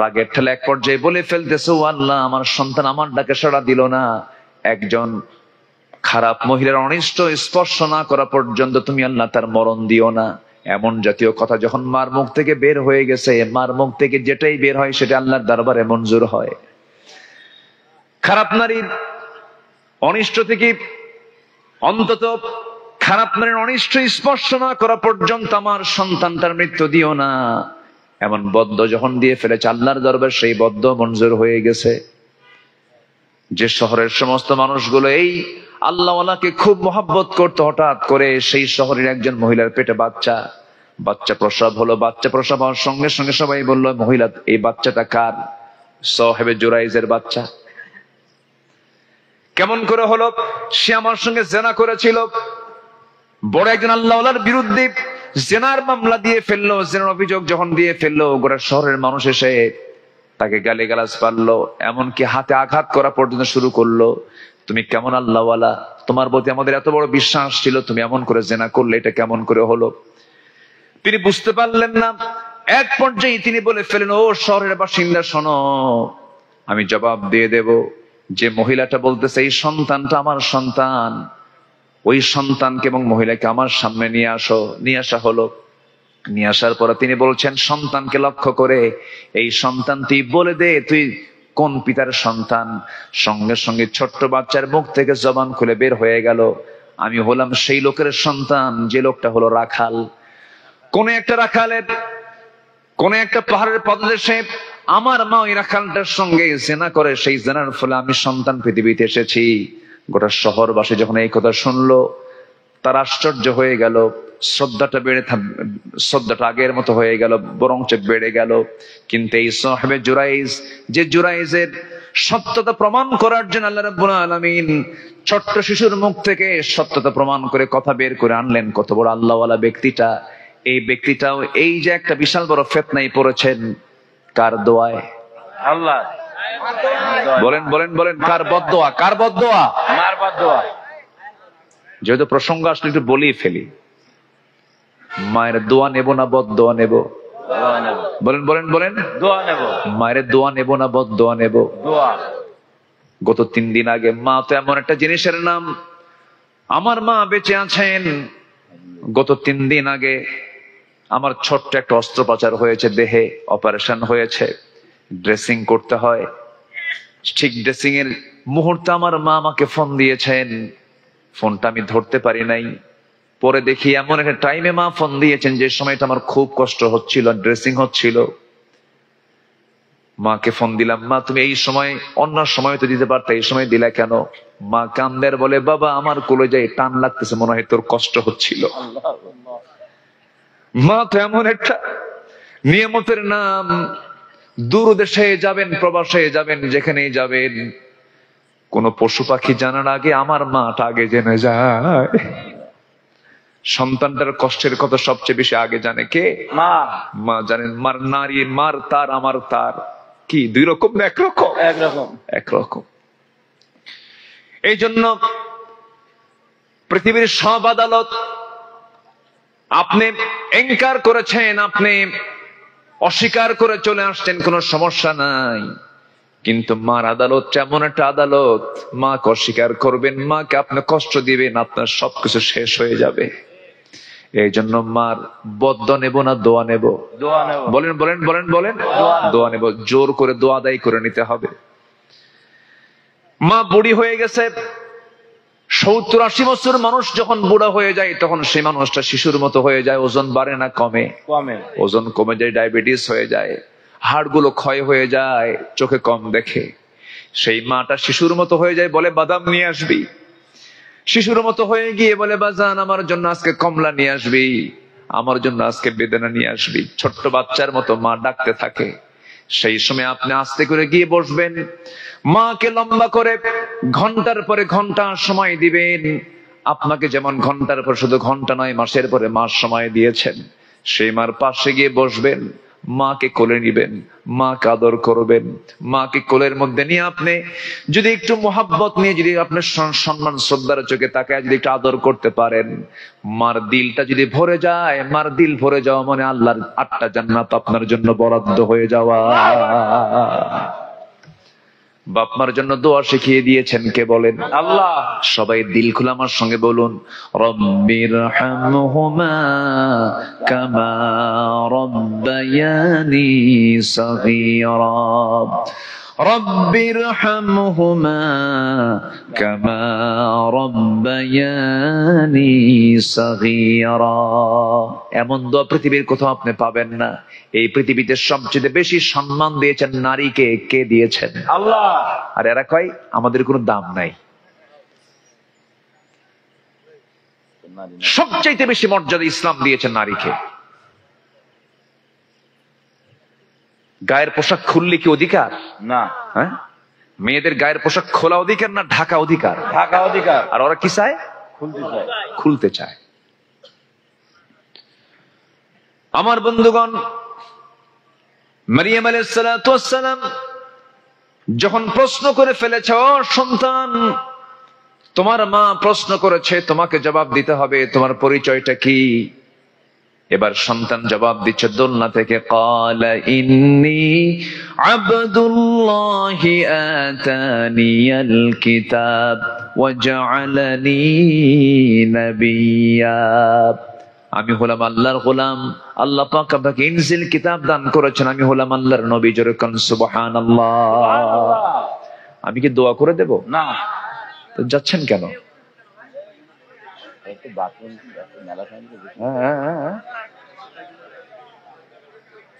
রাগের ঠেলা এক পর্যায়ে বলে ফেলতেছে, ও আল্লাহ, আমার সন্তান আমার ডাকে সাড়া দিল না। একজন খারাপ মহিলার অনিষ্ট স্পর্শ না করা পর্যন্ত তুমি আল্লাহ তার মরণ দিও না। এমন জাতীয় কথা যখন মার মুখ থেকে বের হয়ে গেছে, মার মুখ থেকে যেটাই বের হয় সেটা আল্লাহর দরবারে মঞ্জুর হয়। খারাপ নারীর অনিষ্ট থেকে, অন্তত খারাপ নারীর অনিষ্ট স্পর্শ না করা পর্যন্ত আমার সন্তানটার মৃত্যু দিও না। এমন বদ্ধ যখন দিয়ে ফেলেছে আল্লাহর দরবার, সেই বদ্ধ মঞ্জুর হয়ে গেছে। যে শহরের সমস্ত মানুষগুলো এই আল্লাহওয়ালাকে খুব মহব্বত করতে, হঠাৎ করে সেই শহরের একজন মহিলার পেটে বাচ্চা প্রসব হলো। বাচ্চা প্রসব হওয়ার সঙ্গে সঙ্গে সবাই বলল, মহিলা, এই বাচ্চাটা কার? সাহেবে জুরাইজের বাচ্চা। কেমন করে হলো? সে আমার সঙ্গে জেনা করেছিল। বড় একজন আল্লাহওয়ালার বিরুদ্ধে জেনার মামলা দিয়ে ফেললো। জেনার অভিযোগ যখন দিয়ে ফেললো, গোটা শহরের মানুষ এসে তাকে গালিগালাজ পারলো, এমনকি হাতে আঘাত করা পর্যন্ত শুরু করলো। তুমি কেমন আল্লাহওয়ালা, তোমার প্রতি আমাদের এত বড় বিশ্বাস ছিল, তুমি এমন করে জেনা করলে, এটা কেমন করে হলো? তিনি বুঝতে পারলেন না। এক পর্যায়ে তিনি বলে ফেলেন, ও শহরের বাসিন্দা শোনো, আমি জবাব দিয়ে দেব। যে মহিলাটা বলতেছে এই সন্তানটা আমার সন্তান, ওই সন্তানকে এবং মহিলাকে আমার সামনে নিয়ে আসা হলো। নিয়ে আসার পরে তিনি বলছেন সন্তানকে লক্ষ্য করে, এই সন্তান তুই বলে দে তুই কোন পিতার সন্তান। সঙ্গে সঙ্গে ছোট্ট বাচ্চার মুখ থেকে জবান খুলে বের হয়ে গেল, আমি হলাম সেই লোকের সন্তান যে লোকটা হলো রাখাল। কোন একটা রাখালের, কোন একটা পাহাড়ের পদদেশে আমার মা ওই রাখালটার সঙ্গে জেনা করে, সেই জেনার ফলে আমি সন্তান পৃথিবীতে এসেছি। গোটা শহরবাসী যখন এই কথা শুনলো, তার আশ্চর্য হয়ে গেল। শ্রদ্ধাটা আগের মতো হয়ে গেল, বরঞ্চ বেড়ে গেল। কিন্তু এই সাহেবে জুরাইজ, যে জুরাইজের সত্যতা প্রমাণ করার জন্য আল্লাহ রাব্বুল আলামিন ছোট্ট শিশুর মুখ থেকে সত্যতা প্রমাণ করে কথা বের করে আনলেন। কত বড় আল্লাহওয়ালা ব্যক্তিটা। এই ব্যক্তিটাও এই যে একটা বিশাল বড় ফিতনায় পড়েছেন, কার দোয়ায়?
আল্লাহ।
বলেন বলেন বলেন, কার বদদোয়া? কার বদদোয়া?
মার বদদোয়া।
যেহেতু প্রসঙ্গ আসলে একটু বলেই ফেলি, মায়ের দোয়া নেব না বদদোয়া নেব?
দোয়া নেব।
বলেন বলেন বলেন,
দোয়া নেব।
মায়ের দোয়া নেব না বদদোয়া নেব?
দোয়া।
গত 3 দিন আগে, মা তো এমন একটা জিনিসের নাম, আমার মা বেঁচে আছেন। গত 3 দিন আগে আমার ছোট্ট একটা অস্ত্রোপচার হয়েছে, দেহে অপারেশন হয়েছে, ড্রেসিং করতে হয়। ঠিক ড্রেসিং এর মুহূর্তে আমার মা আমাকে ফোন দিয়েছেন। ফোনটা আমি ধরতে পারি নাই। পরে দেখি এমন একটা টাইমে মা ফোন দিয়েছেন যে সময়টা আমার খুব কষ্ট হচ্ছিল, ড্রেসিং হচ্ছিল। মাকে ফোন দিলাম, মা তুমি এই সময়, অন্য সময় তো দিতে পারতে, এই সময় দিলা কেন? মা কান্দের বলে, বাবা আমার কলেজায় টান লাগতেছে, মনে হয় তোর কষ্ট হচ্ছিল। মা তো এমন একটা নিয়ামতের নাম। দূর দেশে যাবেন, প্রবাসে যাবেন, যেখানেই যাবেন, কোন পশু পাখি জানার আগে আমার মাটা আগে জেনে যায়। সন্তানটার কষ্টের কথা সবচেয়ে বেশি আগে জানে কে?
মা।
মা জানেন। মার নারী, মার তার, আমার তার কি 2 রকম না 1 রকম?
একরকম।
একরকম। এই জন্য পৃথিবীর সব আদালত আপনি এনকার করেছেন, আপনি অস্বীকার করে চলে আসছেন, কোনো সমস্যা নাই। কিন্তু মার আদালত এমন একটা আদালত, মাকে অস্বীকার করবেন, মাকে আপনি কষ্ট দিবেন, আপনার সবকিছু শেষ হয়ে যাবে। এই জন্য মার বদদোয়া নেব না দোয়া নেব?
দোয়া নেব।
বলেন বলেন বলেন বলেন, দোয়া নেব। জোর করে দোয়া আদায় করে নিতে হবে। মা বুড়ি হয়ে গেছে, 70-80 বছর মানুষ যখন বুড়া হয়ে যায়, তখন সেই মানুষটা শিশুর মতো হয়ে যায়। ওজন বাড়ে না কমে?
কমে।
ওজন কমে যায়, ডায়াবেটিস হয়ে যায়, হাড়গুলো ক্ষয় হয়ে যায়, চোখে কম দেখে। সেই মাটা শিশুর মতো হয়ে যায়, বলে বাদাম নিয়ে আসবি। শিশুর মতো হয়ে গিয়ে বলে, বাজান আমার জন্য আজকে কমলা নিয়ে আসবি, আমার জন্য আজকে বেদানা নিয়ে আসবি। ছোট্ট বাচ্চার মতো মা ডাকতে থাকে। সেই সময় আপনি আস্তে করে গিয়ে বসবেন, মাকে লম্বা করে ঘন্টার পরে ঘন্টা সময় দিবেন। আপনাকে যেমন ঘন্টার পর শুধু ঘন্টা নয়, মাসের পরে মাস সময় দিয়েছেন, সেই মার পাশে গিয়ে বসবেন, মাকে কোলে নিবেন, মাকে আদর করবেন। মাকে কোলের মধ্যে নিয়ে আপনি যদি একটু মোহাব্বত নিয়ে, যদি আপনার সম্মান শ্রদ্ধার চোখে তাকায় যদি একটু আদর করতে পারেন, মার দিলটা যদি ভরে যায়, মার দিল ভরে যাওয়া মানে আল্লাহর 8টা জান্নাত আপনার জন্য বরাদ্দ হয়ে যাওয়া। বাপমার জন্য দোয়া শিখিয়ে দিয়েছেন কে বলেন?
আল্লাহ।
সবাই দিল খুলে আমার সঙ্গে বলুন, রব্বিরহামহুমা কামা রব্বায়ানি সগীরা। রব্বিরহামহুমা কামা রব্বায়ানি সগীরা। এমন দোয়া পৃথিবীর কোথাও আপনি পাবেন না। এই পৃথিবীতে সবচেয়ে বেশি সম্মান দিয়েছেন নারীকে, কে দিয়েছেন?
আল্লাহ।
আর এরা কয় আমাদের কোনো দাম নাই। সবচাইতে বেশি মর্যাদা ইসলাম দিয়েছেন নারীকে। গায়ের পোশাক খুললে কি অধিকার?
না।
হ্যাঁ, মেয়েদের গায়ের পোশাক খোলা অধিকার না ঢাকা অধিকার?
ঢাকা অধিকার।
আর ওরা কি চায়?
খুলতে চায়।
খুলতে চায়। আমার বন্ধুগণ, মারিয়াম আলাইহিস সালাতু ওয়াস সালাম যখন প্রশ্ন করে ফেলেছে, ও সন্তান, তোমার মা প্রশ্ন করেছে, তোমাকে জবাব দিতে হবে, তোমার পরিচয়টা কি? এবার সন্তান জবাব দিচ্ছে দোলনা থেকে, ক্বালা ইন্নী আবদুল্লাহি আতানিয়াল কিতাব ওয়া জাআলানি নাবিয়্যা। আমি হলাম আল্লাহর গোলাম, আল্লাহ পাক আমাকে ইনজিল কিতাব দান করেছেন, আমি হলাম আল্লাহর নবী। জোরে কোন সুবহানাল্লাহ। আমি কি দোয়া করে দেব?
না।
তো যাচ্ছেন কেন?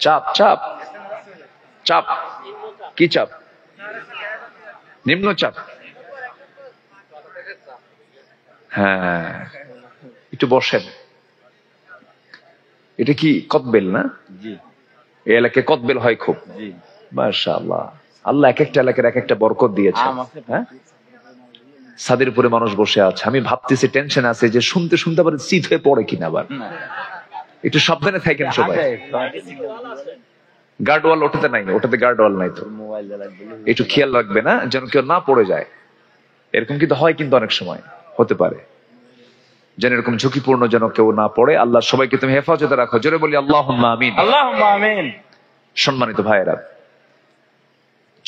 চাপ চাপ চাপ। কি চাপ? নিম্নচাপ। হ্যাঁ, একটু বসেন। এটা কি কতবেল না?
জি।
এই এলাকায় কতবেল হয় খুব।
জি।
মাশাআল্লাহ।
আল্লাহ এক একটা এলাকার এক একটা বরকত দিয়েছে।
আম আছে।
হ্যাঁ, ছাদের উপরে মানুষ বসে আছে, আমি ভাবতেছি টেনশন আছে যে শুনতে শুনতে আবার শীত হয়ে পড়ে কিনা আবার।
না।
একটু সাবধানে থাকেন সবাই।
আগে
গার্ডওয়াল ওটাতে নাই, ওটাতে গার্ডওয়াল নাই তো,
মোবাইল লাগবে।
একটু খেয়াল রাখবে না যেন কেউ না পড়ে যায়। এরকম কিন্তু হয়, কিন্তু অনেক সময় হতে পারে যেন এরকম ঝুঁকিপূর্ণ যেন কেউ না পড়ে। আল্লাহ সবাইকে তুমি হেফাজতে রাখো, জোরে বলি আল্লাহুম্মা আমিন।
আল্লাহুম্মা আমিন।
সম্মানিত ভাইয়েরা,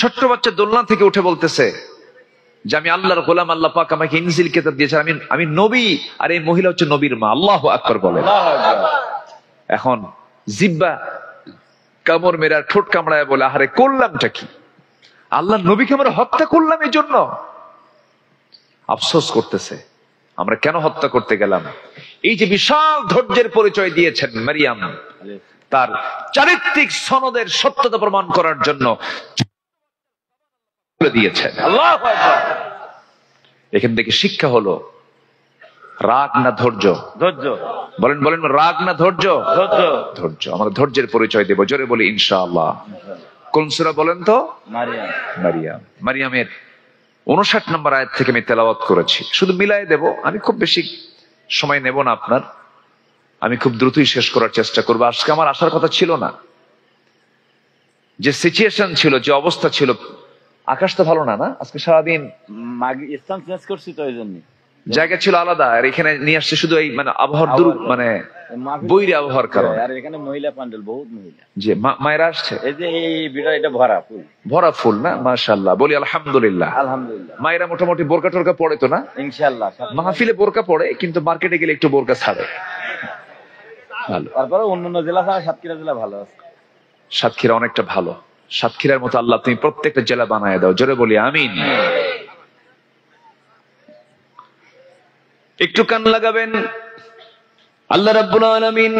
ছোট্ট বাচ্চা দোলনা থেকে উঠে বলতেছে যে আমি আল্লাহর গোলাম, আল্লাহ পাক আমাকে ইনজিল কিতাব দিয়েছেন, আমি নবী, আর এই মহিলা হচ্ছে নবীর মা। আল্লাহু আকবার বলেন।
আল্লাহু আকবার।
এখন জিব্বা কামড় মেরে আর ঠোঁট কামড়ায় বলে, আহারে করলামটা কি, আল্লাহ নবীকে আমরা হত্যা করলাম এই জন্য। আফসোস করতেছে আমরা কেন হত্যা করতে গেলাম। এই যে বিশাল ধৈর্যের পরিচয় দিয়েছেন মারিয়াম, তার চারিত্রিক সনদের সত্যতা প্রমাণ করার জন্য দিয়েছেন।
আল্লাহু আকবার।
এখান থেকে শিক্ষা হলো রাগ না ধৈর্য?
ধৈর্য।
বলেন বলেন, রাগ না ধৈর্য?
ধৈর্য।
ধৈর্য। আমরা ধৈর্যের পরিচয় দেব, জোরে বলি ইনশাআল্লাহ। কোন সূরা বলেন তো?
মারিয়াম।
মারিয়াম। মারিয়ামের 59 নম্বর আয়াত থেকে আমি তেলাওয়াত করেছি, শুধু মিলাই দেব, আমি খুব বেশি সময় নেব না আপনার, আমি খুব দ্রুতই শেষ করার চেষ্টা করবো। আজকে আমার আসার কথা ছিল না, যে সিচুয়েশন ছিল, যে অবস্থা ছিল, আকাশ তো ভালো না, না আজকে সারাদিন
স্থান চেঞ্জ করছি তো এই জন্য।
জায়গা ছিল আলাদা, আর এখানে নিয়ে আসছে শুধু এই মানে আবহাওয়ার মানে বৈরী আবহাওয়ার কারণে।
আর এখানে মহিলা প্যান্ডেল, বহুত মহিলা।
যে মায়েরা আসছে,
এই যে এই বিটা এটা ভরা ফুল,
ভরা ফুল না? মাশাআল্লাহ, বলি আলহামদুলিল্লাহ।
আলহামদুলিল্লাহ।
মায়েরা মোটামুটি বোরকা টোরকা পড়ে তো না?
ইনশাআল্লাহ।
মাহফিলে বোরকা পড়ে, কিন্তু মার্কেটে গেলে একটু বোরকা ছাড়ে। ভালো।
তারপরে অন্যান্য জেলা ছাড়া সাতক্ষীরা জেলা ভালো আছে।
সাতক্ষীরা অনেকটা ভালো। সাতক্ষীরার মতো আল্লাহ তুমি প্রত্যেকটা জেলা বানায় দাও, জোরে বলি আমিন। একটু কান লাগাবেন। আল্লাহ রাব্বুল আলামিন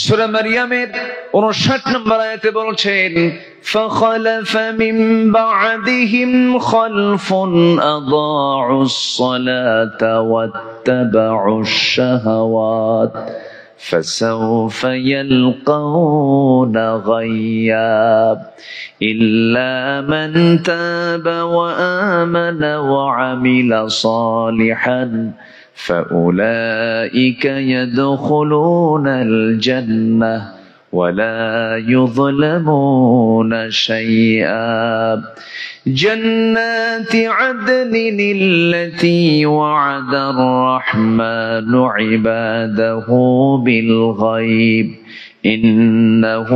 সূরা মারইয়ামের 59 নম্বর আয়াতে বলছেন, ফাখালাফা মিন বা'দিহিম খালফুন আদাউস সালাতা ওয়াত্তাবাউশ শাহাওয়াত فسوف يلقون غيا إلا من تاب وآمن وعمل صالحا فأولئك يدخلون الجنة ولا يظلمون شيئا جنات عدن التي وعد الرحمن عباده بالغيب إنه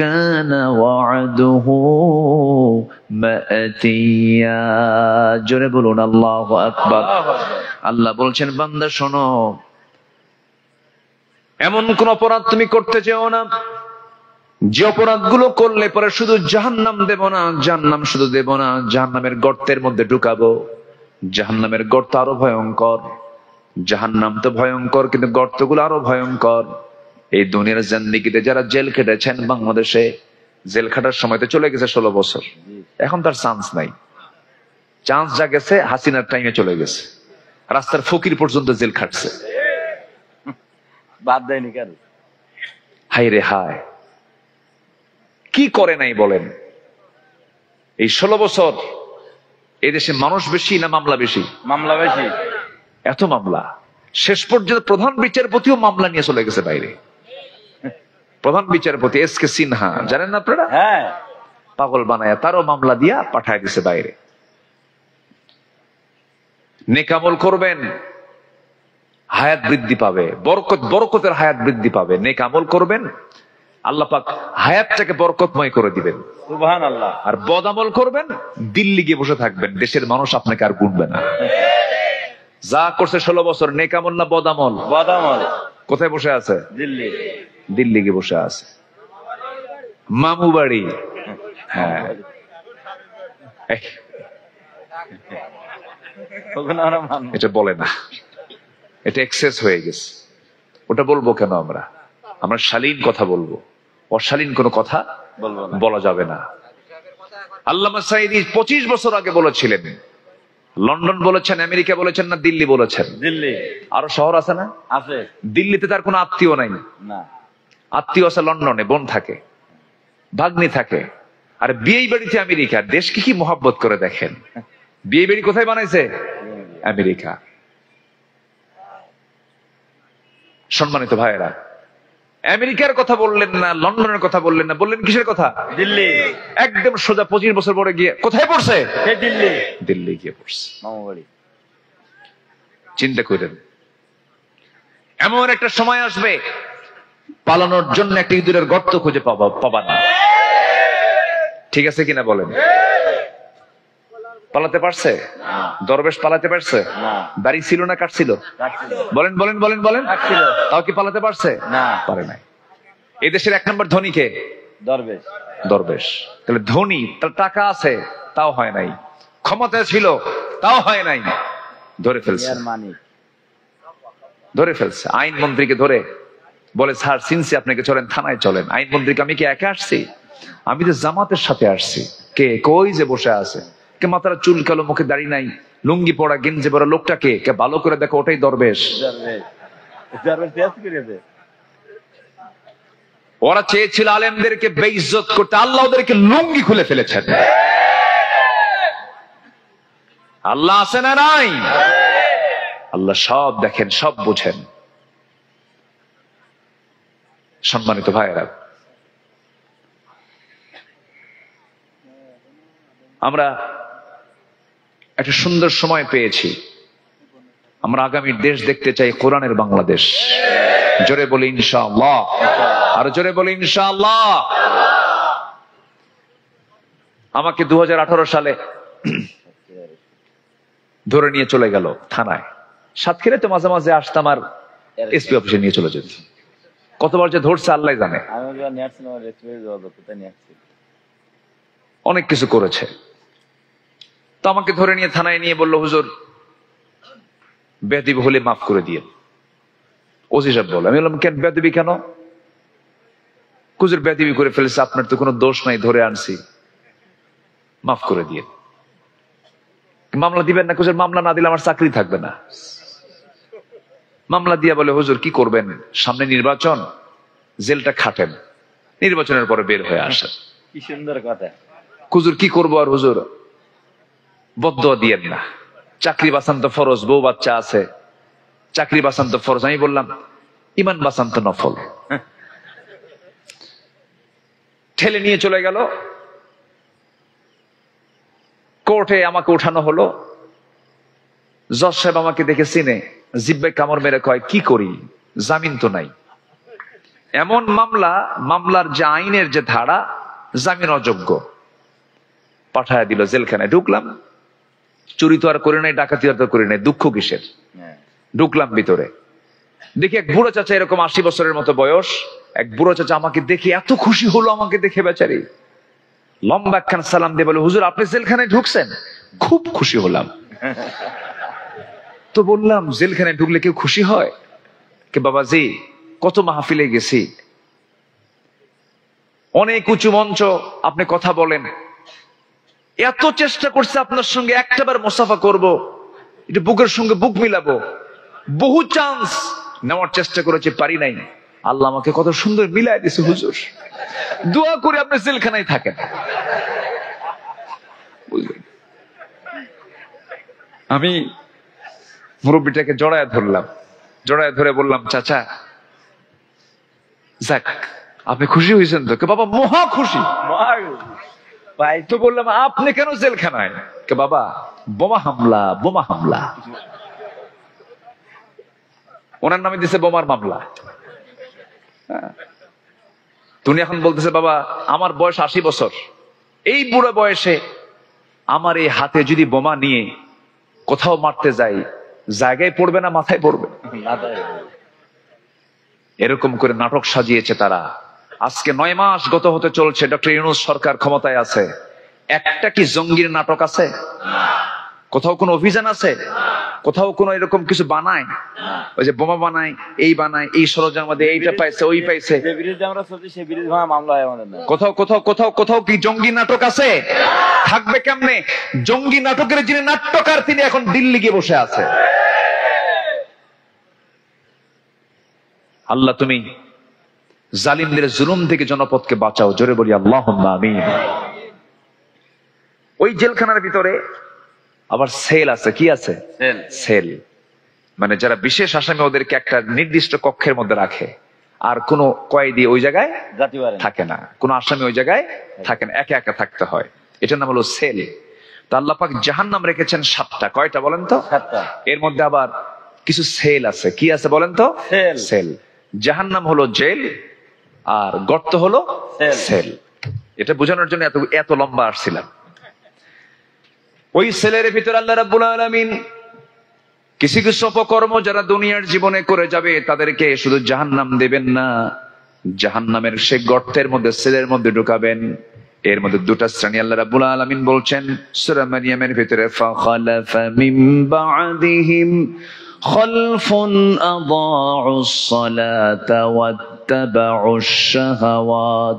كان وعده مأتيا জোরে বলুন আল্লাহু আকবার। আল্লাহ বলছেন, বান্দা শোনো, এমন কোন অপরাধ তুমি করতে চাও না যে অপরাধগুলো করলে পরে শুধু জাহান্নাম দেব না, জাহান্নাম শুধু দেব না, জাহান্নামের গর্তের মধ্যে ঢুকাবো। জাহান্নামের গর্ত আরো ভয়ঙ্কর। জাহান্নাম তো ভয়ঙ্কর, কিন্তু গর্তগুলো আরো ভয়ঙ্কর। এই দুনিয়ার জিন্দেগিতে যারা জেল খেটেছেন, বাংলাদেশে জেল খাটার সময় তো চলে গেছে 16 বছর, এখন তার চান্স নাই। চান্স যা গেছে হাসিনার টাইমে চলে গেছে, রাস্তার ফকির পর্যন্ত জেল খাটছে।
বাদ দেয়নি কেন?
হায় রে হায়, কি করে নাই বলেন? এই 16 বছর এই দেশে মানুষ বেশি না মামলা বেশি?
মামলা বেশি।
এত মামলা, শেষ পর্যন্ত প্রধান বিচারপতিও মামলা নিয়ে চলে গেছে বাইরে। প্রধান বিচারপতি SK সিনহা, জানেন না আপনারা?
হ্যাঁ।
পাগল বানায়া তারও মামলা দিয়া পাঠায় দিছে বাইরে। নেকামল করবেন, হায়াত বৃদ্ধি পাবে, বরকতের হায়াত বৃদ্ধি পাবে। নেকামল করবেন, আল্লাহ পাক হায়াতটাকে বরকতময় করে দিবেন।
সুবহানাল্লাহ।
আর বদামল করবেন, দিল্লি গিয়ে বসে থাকবেন, দেশের মানুষ আপনাকে আর গুনবে না। যা করছে 16 বছর, নেকামল না বদামল?
বদামল।
কোথায় বসে আছে?
দিল্লি।
দিল্লি গিয়ে বসে আছে, মামু বাড়ি। হ্যাঁ, এটা বলে না, এটা এক্সেস হয়ে গেছে। ওটা বলবো কেন? আমরা শালীন কথা বলবো, অশালীন কোনো কথা বলা যাবে না। আল্লামা সাঈদী 25 বছর আগে বলেছিলেন, লন্ডন বলেছেন, আমেরিকা বলেছেন, না দিল্লি বলেছেন?
দিল্লি।
আরো শহর আছে না?
আছে।
দিল্লিতে তার কোনো আত্মীয় নাই।
না।
আত্মীয় আছে লন্ডনে, বোন থাকে, ভাগ্নি থাকে। আর বিয়ে বাড়িতে আমেরিকা, দেশকে কি মোহাব্বত করে দেখেন। বিয়ে বাড়ি কোথায় বানাইছে? আমেরিকা। সম্মানিত ভাইয়েরা, আমেরিকার কথা বললেন না, লন্ডনের কথা বললেন না, বললেন কিসের কথা?
দিল্লি।
একদম সোজা 25 বছর পরে গিয়ে কোথায় পড়ছে?
দিল্লি।
দিল্লি গিয়ে পড়ছে।
মামা বাড়ি।
চিন্তা করেন, এমন একটা সময় আসবে পালানোর জন্য একটা ইঁদুরের গর্ত খুঁজে পাবা না। ঠিক আছে কিনা বলেন? পালাতে পারছে? দরবেশ পালাতে পারছে? দাড়ি ছিল না কাটছিল? বলেন বলেন বলেন বলেন। তাও কি পালাতে পারছে?
না,
পারে নাই। এই দেশের 1 নম্বর ধনী কে?
দরবেশ।
দরবেশ। তাহলে ধনী, তার টাকা আছে, তাও হয় নাই। ক্ষমতা ছিল, তাও হয় নাই। ধরে ফেলছে, ধরে ফেলছে। আইন মন্ত্রীকে ধরে বলে, স্যার সিনসি আপনাকে চলেন, থানায় চলেন। আইন মন্ত্রীকে, আমি কি একা আসছি? আমি তো জামাতের সাথে আসছি। কে? কই যে বসে আছে। কে মাথার চুল কালো, মুখে দাড়ি নাই, লুঙ্গি পড়া, গেঞ্জি পড়া লোকটা কে? কে ভালো করে দেখো, ওটাই দরবেশ। ওরা চেয়েছিল আলেমদেরকে বেইজ্জত করতে, আল্লাহ ওদেরকে লুঙ্গি খুলে ফেলেছেন। আল্লাহ আছে না নাই? আল্লাহ সব দেখেন, সব বুঝেন। সম্মানিত ভাইয়েরা, আমরা একটা সুন্দর সময় পেয়েছি। আমরা আগামীর দেশ দেখতে চাই কোরআনের বাংলাদেশ। জোরে বলি ইনশাআল্লাহ। আর জোরে বলি ইনশাআল্লাহ। আমাকে 2018 সালে ধরে নিয়ে চলে গেল থানায়। সাতক্ষীরায় তো মাঝে মাঝে আসতাম, আর এসপি অফিসে নিয়ে চলে যেত। কতবার যে ধরছে আল্লাহ জানে। অনেক কিছু করেছে। তো আমাকে ধরে নিয়ে থানায় নিয়ে বললো, হুজুর বেয়াদবি হলে মাফ করে দিয়ে। ওসি সাহেব বলে, আমি বললাম কেন বেয়াদবি কেন? হুজুর বেয়াদবি করে ফেলেছে, আপনার তো কোনো দোষ নাই, ধরে আনছি, মাফ করে দিয়ে। মামলা দিবেন না? হুজুর মামলা না দিলে আমার চাকরি থাকবে না। মামলা দিয়া বলে, হুজুর কি করবেন, সামনে নির্বাচন, জেলটা খাটেন, নির্বাচনের পরে বের হয়ে আসেন।
কি সুন্দর কথা।
হুজুর কি করবো আর? হুজুর বদদোয়া দিয়েন না, চাকরি বাঁচান তো ফরজ, বউ বাচ্চা আছে, চাকরি বাঁচান তো ফরজ। আমি বললাম ইমান বাঁচান তো নফল। ঠেলে নিয়ে চলে গেল কোর্টে। আমাকে উঠানো হলো। জজ সাহেব আমাকে দেখে চিনে, জিব্বে কামড় মেরে কয়, কি করি, জামিন তো নাই। এমন মামলা, মামলার যে আইনের যে ধারা, জামিন অযোগ্য। পাঠায় দিল জেলখানায়। ঢুকলাম, চুরি তো আর করে নাই, ডাকাতি আর তো করে নাই, দুঃখ কিসের? ঢুকলাম ভিতরে, দেখি এক বুড়ো চাচা, এরকম 80 বছরের মতো বয়স, এক বুড়ো চাচা আমাকে দেখে এত খুশি হলো, আমাকে দেখে বেচারি লম্বা একখান সালাম দিয়ে বলে, হুজুর আপনি জেলখানায় ঢুকছেন? খুব খুশি হলাম। তো বললাম, জেলখানায় ঢুকলে কেউ খুশি হয়? কে বাবাজি, কত মাহফিলে গেছি, অনেক উঁচু মঞ্চ, আপনি কথা বলেন, এত চেষ্টা করছে আপনার সঙ্গে একটাবার মুসাফা করব, একটু বুকের সঙ্গে বুক মিলাবো, বহু চান্স নেওয়ার চেষ্টা করেছে, পারি নাই। আল্লাহ আমাকে কত সুন্দর মিলাই দিয়েছে হুজুর, দোয়া করে আপনি জেলখানায় থাকেন। বুঝলেন? আমি মুরব্বীটাকে জড়ায় ধরলাম, জড়ায় ধরে বললাম, চাচা যাক আপনি খুশি হয়েছেন তো? কে বাবা মহা খুশি। তো বললাম, আপনি কেন জেলখানায়? কে বাবা বোমা হামলা, বোমা হামলা। ওনার নামে দিছে বোমার মামলা। তুমি এখন বলতেছে, বাবা আমার বয়স 80 বছর, এই বুড়ো বয়সে আমার এই হাতে যদি বোমা নিয়ে কোথাও মারতে যাই, জায়গায় পড়বে না মাথায় পড়বে? এরকম করে নাটক সাজিয়েছে তারা। আজকে 9 মাস গত হতে চলছে, ডক্টর ইউনূস সরকার ক্ষমতায় আছে। একটা কি জঙ্গির নাটক আছে? কোথাও কোনো অভিযান আছে? কোথাও কোনো এরকম কিছু বানায়? ওই যে বোমা বানায়, এই বানায়, এই ষড়যন্ত্রের মধ্যে এইটা পাইছে, ওই পাইছে, কোথাও কোথাও কোথাও কোথাও কি জঙ্গি নাটক আছে? থাকবে কেমনে? জঙ্গি নাটকের যিনি নাট্যকার, তিনি এখন দিল্লি গিয়ে বসে আছে। আল্লাহ তুমি জালিমদের জুলুম থেকে জনপদকে বাঁচাও। জোরে বলি আল্লাহুম্মা আমিন। ওই জেলখানার ভিতরে আবার সেল আছে। কি আছে?
সেল।
সেল মানে যারা বিশেষ আসামি, ওদেরকে একটা নির্দিষ্ট কক্ষের মধ্যে রাখে, আর কোন কয়েদি ওই জায়গায়
জাতি পারে না।
থাকে না, কোন আসামি ওই জায়গায় থাকে না, একা একা থাকতে হয়। এটার নাম হলো সেল। তো আল্লাহ পাক জাহান্নাম রেখেছেন 7টা। কয়টা বলেন তো?
7টা।
এর মধ্যে আবার কিছু সেল আছে। কি আছে বলেন তো?
সেল।
সেল। জাহান্নাম হলো জেল, আর গর্ত হলো
সেল।
সেল। এটা বোঝানোর জন্য এত লম্বা আসছিলাম। ওই সেলের ভিতরে আল্লাহ রাব্বুল আলামিন কিছু কিছু অপকর্ম যারা দুনিয়ার জীবনে করে যাবে তাদেরকে শুধু জাহান্নাম দেবেন না, জাহান্নামের সে গর্তের মধ্যে, সেলের মধ্যে ঢুকাবেন। এর মধ্যে 2টা শ্রেণী আল্লাহ রাব্বুল আলামিন বলছেন সূরা মারইয়ামের ভিতরে, ফাখালাফা মিন বা'দিহিম খালফুন আদাউস সালাতা ওয়াত্তাবাউশ শাহাওয়াত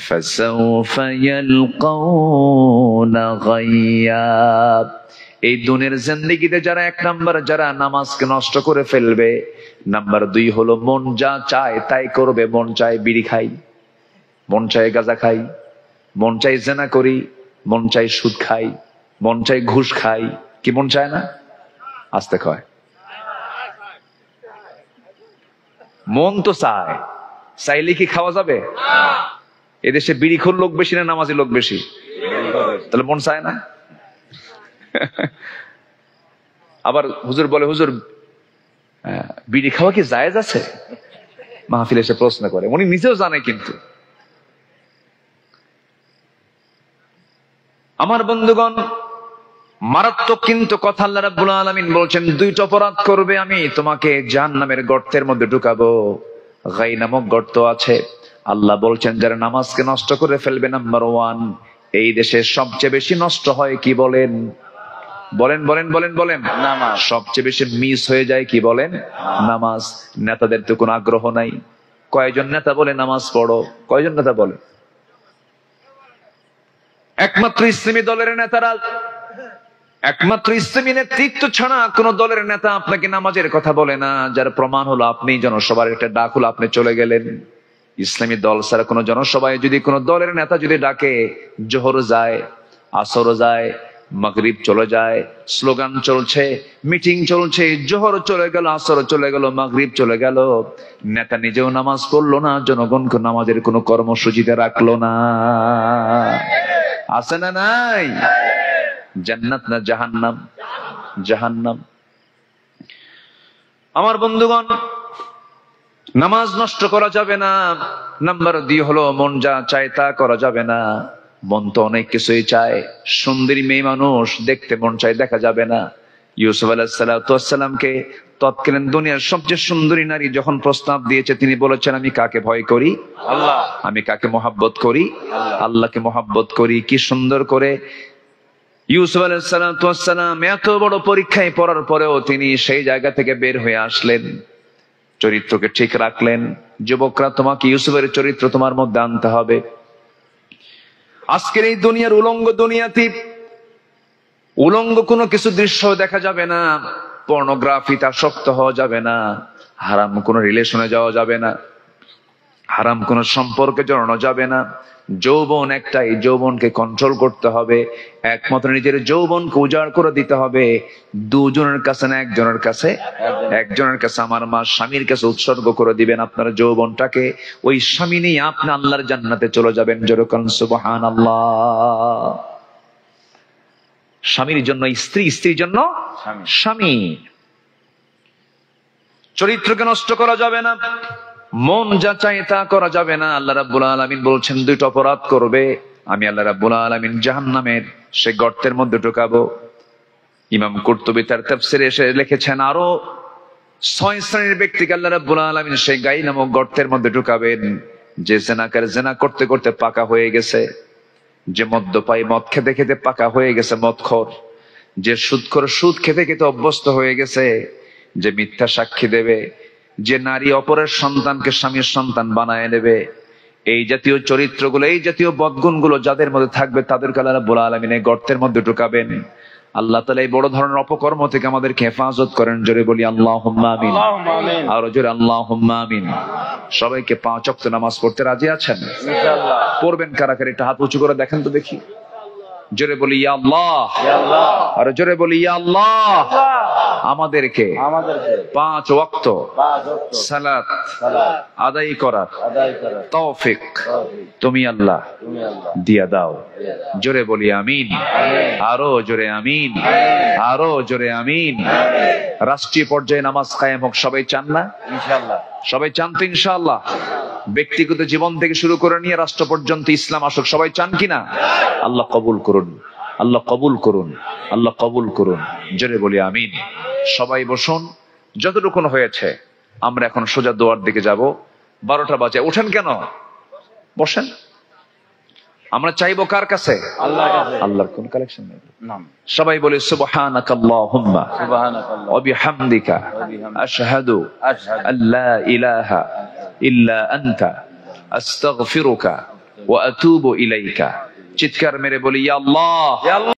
ফাসাউফা ইয়ালকাউনা গায়্যা। এই দুনিয়ার জিন্দেগিতে যারা 1 নাম্বার, যারা নামাজকে নষ্ট করে ফেলবে, নাম্বার 2 হলো মন যা চায় তাই করবে। মন চায় বিড়ি খাই, মন চায় গাঁজা খাই, মন চাই জেনা করি, মন চাই সুদ খাই, মন চাই ঘুষ খাই। কি মন চায় না? আস্তে কয়, মন তো চায়, চাইলে কি খাওয়া যাবে? এদেশে বিড়িখোর লোক বেশি না নামাজি লোক বেশি? তাহলে মন চায় না। আবার হুজুর বলে, হুজুর বিড়ি খাওয়া কি জায়েজ আছে? মাহফিল এসে প্রশ্ন করে, উনি নিজেও জানে। কিন্তু আমার বন্ধুগণ, মারাত্মক কিন্তু কথা আল্লাহ রাব্বুল আলামিন বলছেন, 2টা অপরাধ করবে আমি তোমাকে জাহান্নামের গর্তের মধ্যে ঢুকাবো। গাই নামক গর্ত আছে। আল্লাহ বলছেন যারা নামাজকে নষ্ট করে ফেলবে, নাম্বার 1, এই দেশে সবচেয়ে বেশি নষ্ট হয় কি বলেন? বলেন বলেন বলেন বলেন।
নামাজ।
সবচেয়ে বেশি মিস হয়ে যায় কি বলেন? নামাজ। নেতাদের তো কোনো আগ্রহ নাই। কয়জন নেতা বলে নামাজ পড়ো? কয়জন নেতা বলে? একমাত্র ইসলামী দলের নেতারা, একমাত্র ইসলামী নেতৃত্ব ছাড়া কোন দলের নেতা আপনাকে নামাজের কথা বলে না। যার প্রমাণ হলো আপনি জনসভার একটা ডাক হলো, আপনি চলে গেলেন। ইসলামী দল ছাড়া কোন জনসভায় যদি কোন দলের নেতা যদি ডাকে, জোহর যায়, আসর যায়, মাগরিব চলে যায়, স্লোগান চলছে, মিটিং চলছে, জোহর চলে গেল, আসর চলে গেল, মাগরিব চলে গেল, নেতা নিজেও নামাজ পড়লো না, জনগণকে নামাজের কোনো কর্মসূচিতে রাখলো না। আছে না নাই? জান্নাত না জাহান্নাম? জাহান্নাম। আমার বন্ধুগণ, নামাজ নষ্ট করা যাবে না। নাম্বার 2 হলো মন যা চায় তা করা যাবে না। মন তো অনেক কিছুই চায়। সুন্দরী মেয়ে মানুষ দেখতে মন চায়, দেখা যাবে না। ইউসুফ আলাইহিস সালামকে তৎকালীন দুনিয়ার সবচেয়ে সুন্দরী নারী যখন প্রস্তাব দিয়েছে, তিনি বলেছেন আমি কাকে ভয় করি?
আল্লাহ।
আমি কাকে মহাব্বত করি? আল্লাহকে মহাব্বত করি। কি সুন্দর করে ইউসুফ আলাইহিস সালাম এত বড় পরীক্ষায় পড়ার পরেও তিনি সেই জায়গা থেকে বের হয়ে আসলেন, চরিত্রকে ঠিক রাখলেন। যুবকরা, তোমাকে ইউসুফের চরিত্র তোমার মধ্যে আনতে হবে। আজকের এই দুনিয়ার উলঙ্গ দুনিয়াতে উলঙ্গ কোনো কিছু দৃশ্য দেখা যাবে না, পর্নোগ্রাফিতে আসক্ত হওয়া যাবে না, হারাম কোনো রিলেশনে যাওয়া যাবে না, হারাম কোনো সম্পর্কে জড়ানো যাবে না। যৌবন একটাই, যৌবনকে কন্ট্রোল করতে হবে। একমাত্র নিজের যৌবনকে উজাড় করে দিতে হবে। 2 জনের কাছে না, 1 জনের কাছে। 1 জনের কাছে, আমার মা স্বামীর কাছে উৎসর্গ করে দিবেন আপনার যৌবনটাকে। ওই স্বামী নিয়ে আপনি আল্লাহর জান্নাতে চলে যাবেন। যেরকম সুবহানাল্লাহ। স্বামীর জন্য স্ত্রী, স্ত্রীর জন্য স্বামী। চরিত্রকে নষ্ট করা যাবে না, মন যা চায় তা করা যাবে না। আল্লাহ রাব্বুল আলামিন বলছেন 2টা অপরাধ করবে আমি আল্লাহ রাব্বুল আলামিন জাহান্নামের সে গর্তের মধ্যে ঢুকাবো। ইমাম কুরতুবী তার তাফসিরে এসে লিখেছেন, আরো 6 শ্রেণীর ব্যক্তিকে আল্লাহ রাব্বুল আলামিন সেই গাই নামক গর্তের মধ্যে ঢুকাবেন। যে জেনাকার জেনা করতে করতে পাকা হয়ে গেছে, যে মদ্যপায়ী মদ খেতে খেতে পাকা হয়ে গেছে মদখোর, যে সুদখোর সুদ খেতে খেতে অভ্যস্ত হয়ে গেছে, যে মিথ্যা সাক্ষী দেবে, যে নারী অপরের সন্তানকে স্বামীর সন্তান বানায় নেবে, এই জাতীয় চরিত্রগুলো, এই জাতীয় বদগুণগুলো যাদের মধ্যে থাকবে তাদেরকে আল্লাহ রাব্বুল আলামিন এই গর্তের মধ্যে ঢুকাবেন। আল্লাহ তাআলা এই বড় ধরনের অপকর্ম থেকে আমাদেরকে হেফাজত করেন। জোরে বলি আল্লাহুম্মা আমিন। আর জোরে আল্লাহুম্মা আমিন। সবাইকে 5 ওয়াক্ত নামাজ পড়তে রাজি আছেন? ইনশাআল্লাহ। পড়বেন কারা কারা? একটা হাত উঁচু করে দেখেন তো দেখি।
জোরে বলি ইয়া আল্লাহ,
ইয়া আল্লাহ,
আর জোরে বলি ইয়া আল্লাহ, আমাদেরকে
আমাদেরকে
5 ওয়াক্ত
5 ওয়াক্ত
সালাত
সালাত
আদায় করার
আদায় করার
তৌফিক
তৌফিক
তুমি আল্লাহ
তুমি আল্লাহ
দিয়া দাও।
দিয়া দাও।
জোরে বলি আমিন, আরো জোরে আমিন, আরো জোরে আমিন। রাষ্ট্রীয় পর্যায়ে নামাজ কায়েম হোক, সবাই চান না?
ইনশাআল্লাহ
সবাই চান তো ইনশাআল্লাহ? ব্যক্তিগত জীবন থেকে শুরু করে নিয়ে রাষ্ট্র পর্যন্ত ইসলাম আসুক, সবাই চান কিনা? আল্লাহ কবুল করুন, আল্লাহ কবুল করুন, আল্লাহ কবুল করুন। জোরে বলি আমিন। সবাই বসুন, যতটুকু হয়েছে আমরা এখন সোজা দোয়ার দিকে যাব। 12টা বাজে, ওঠেন কেন? বসেন। আমরা চাইবো কার কাছে?
আল্লাহর কাছে।
আল্লাহর কোন কালেকশন নেই।
নাম
সবাই বলে সুবহানাকাল্লাহুম্মা
সুবহানাকাল্লাহ
ওয়া বিহামদিকা আশহাদু
আশহাদু
আল্লা ইলাহা ইল্লা আনতা আস্তাগফিরুকা ওয়া আতুবু ইলাইকা। চিৎকার মেরে বলি ইয়া আল্লাহ,
ইয়া আল্লাহ।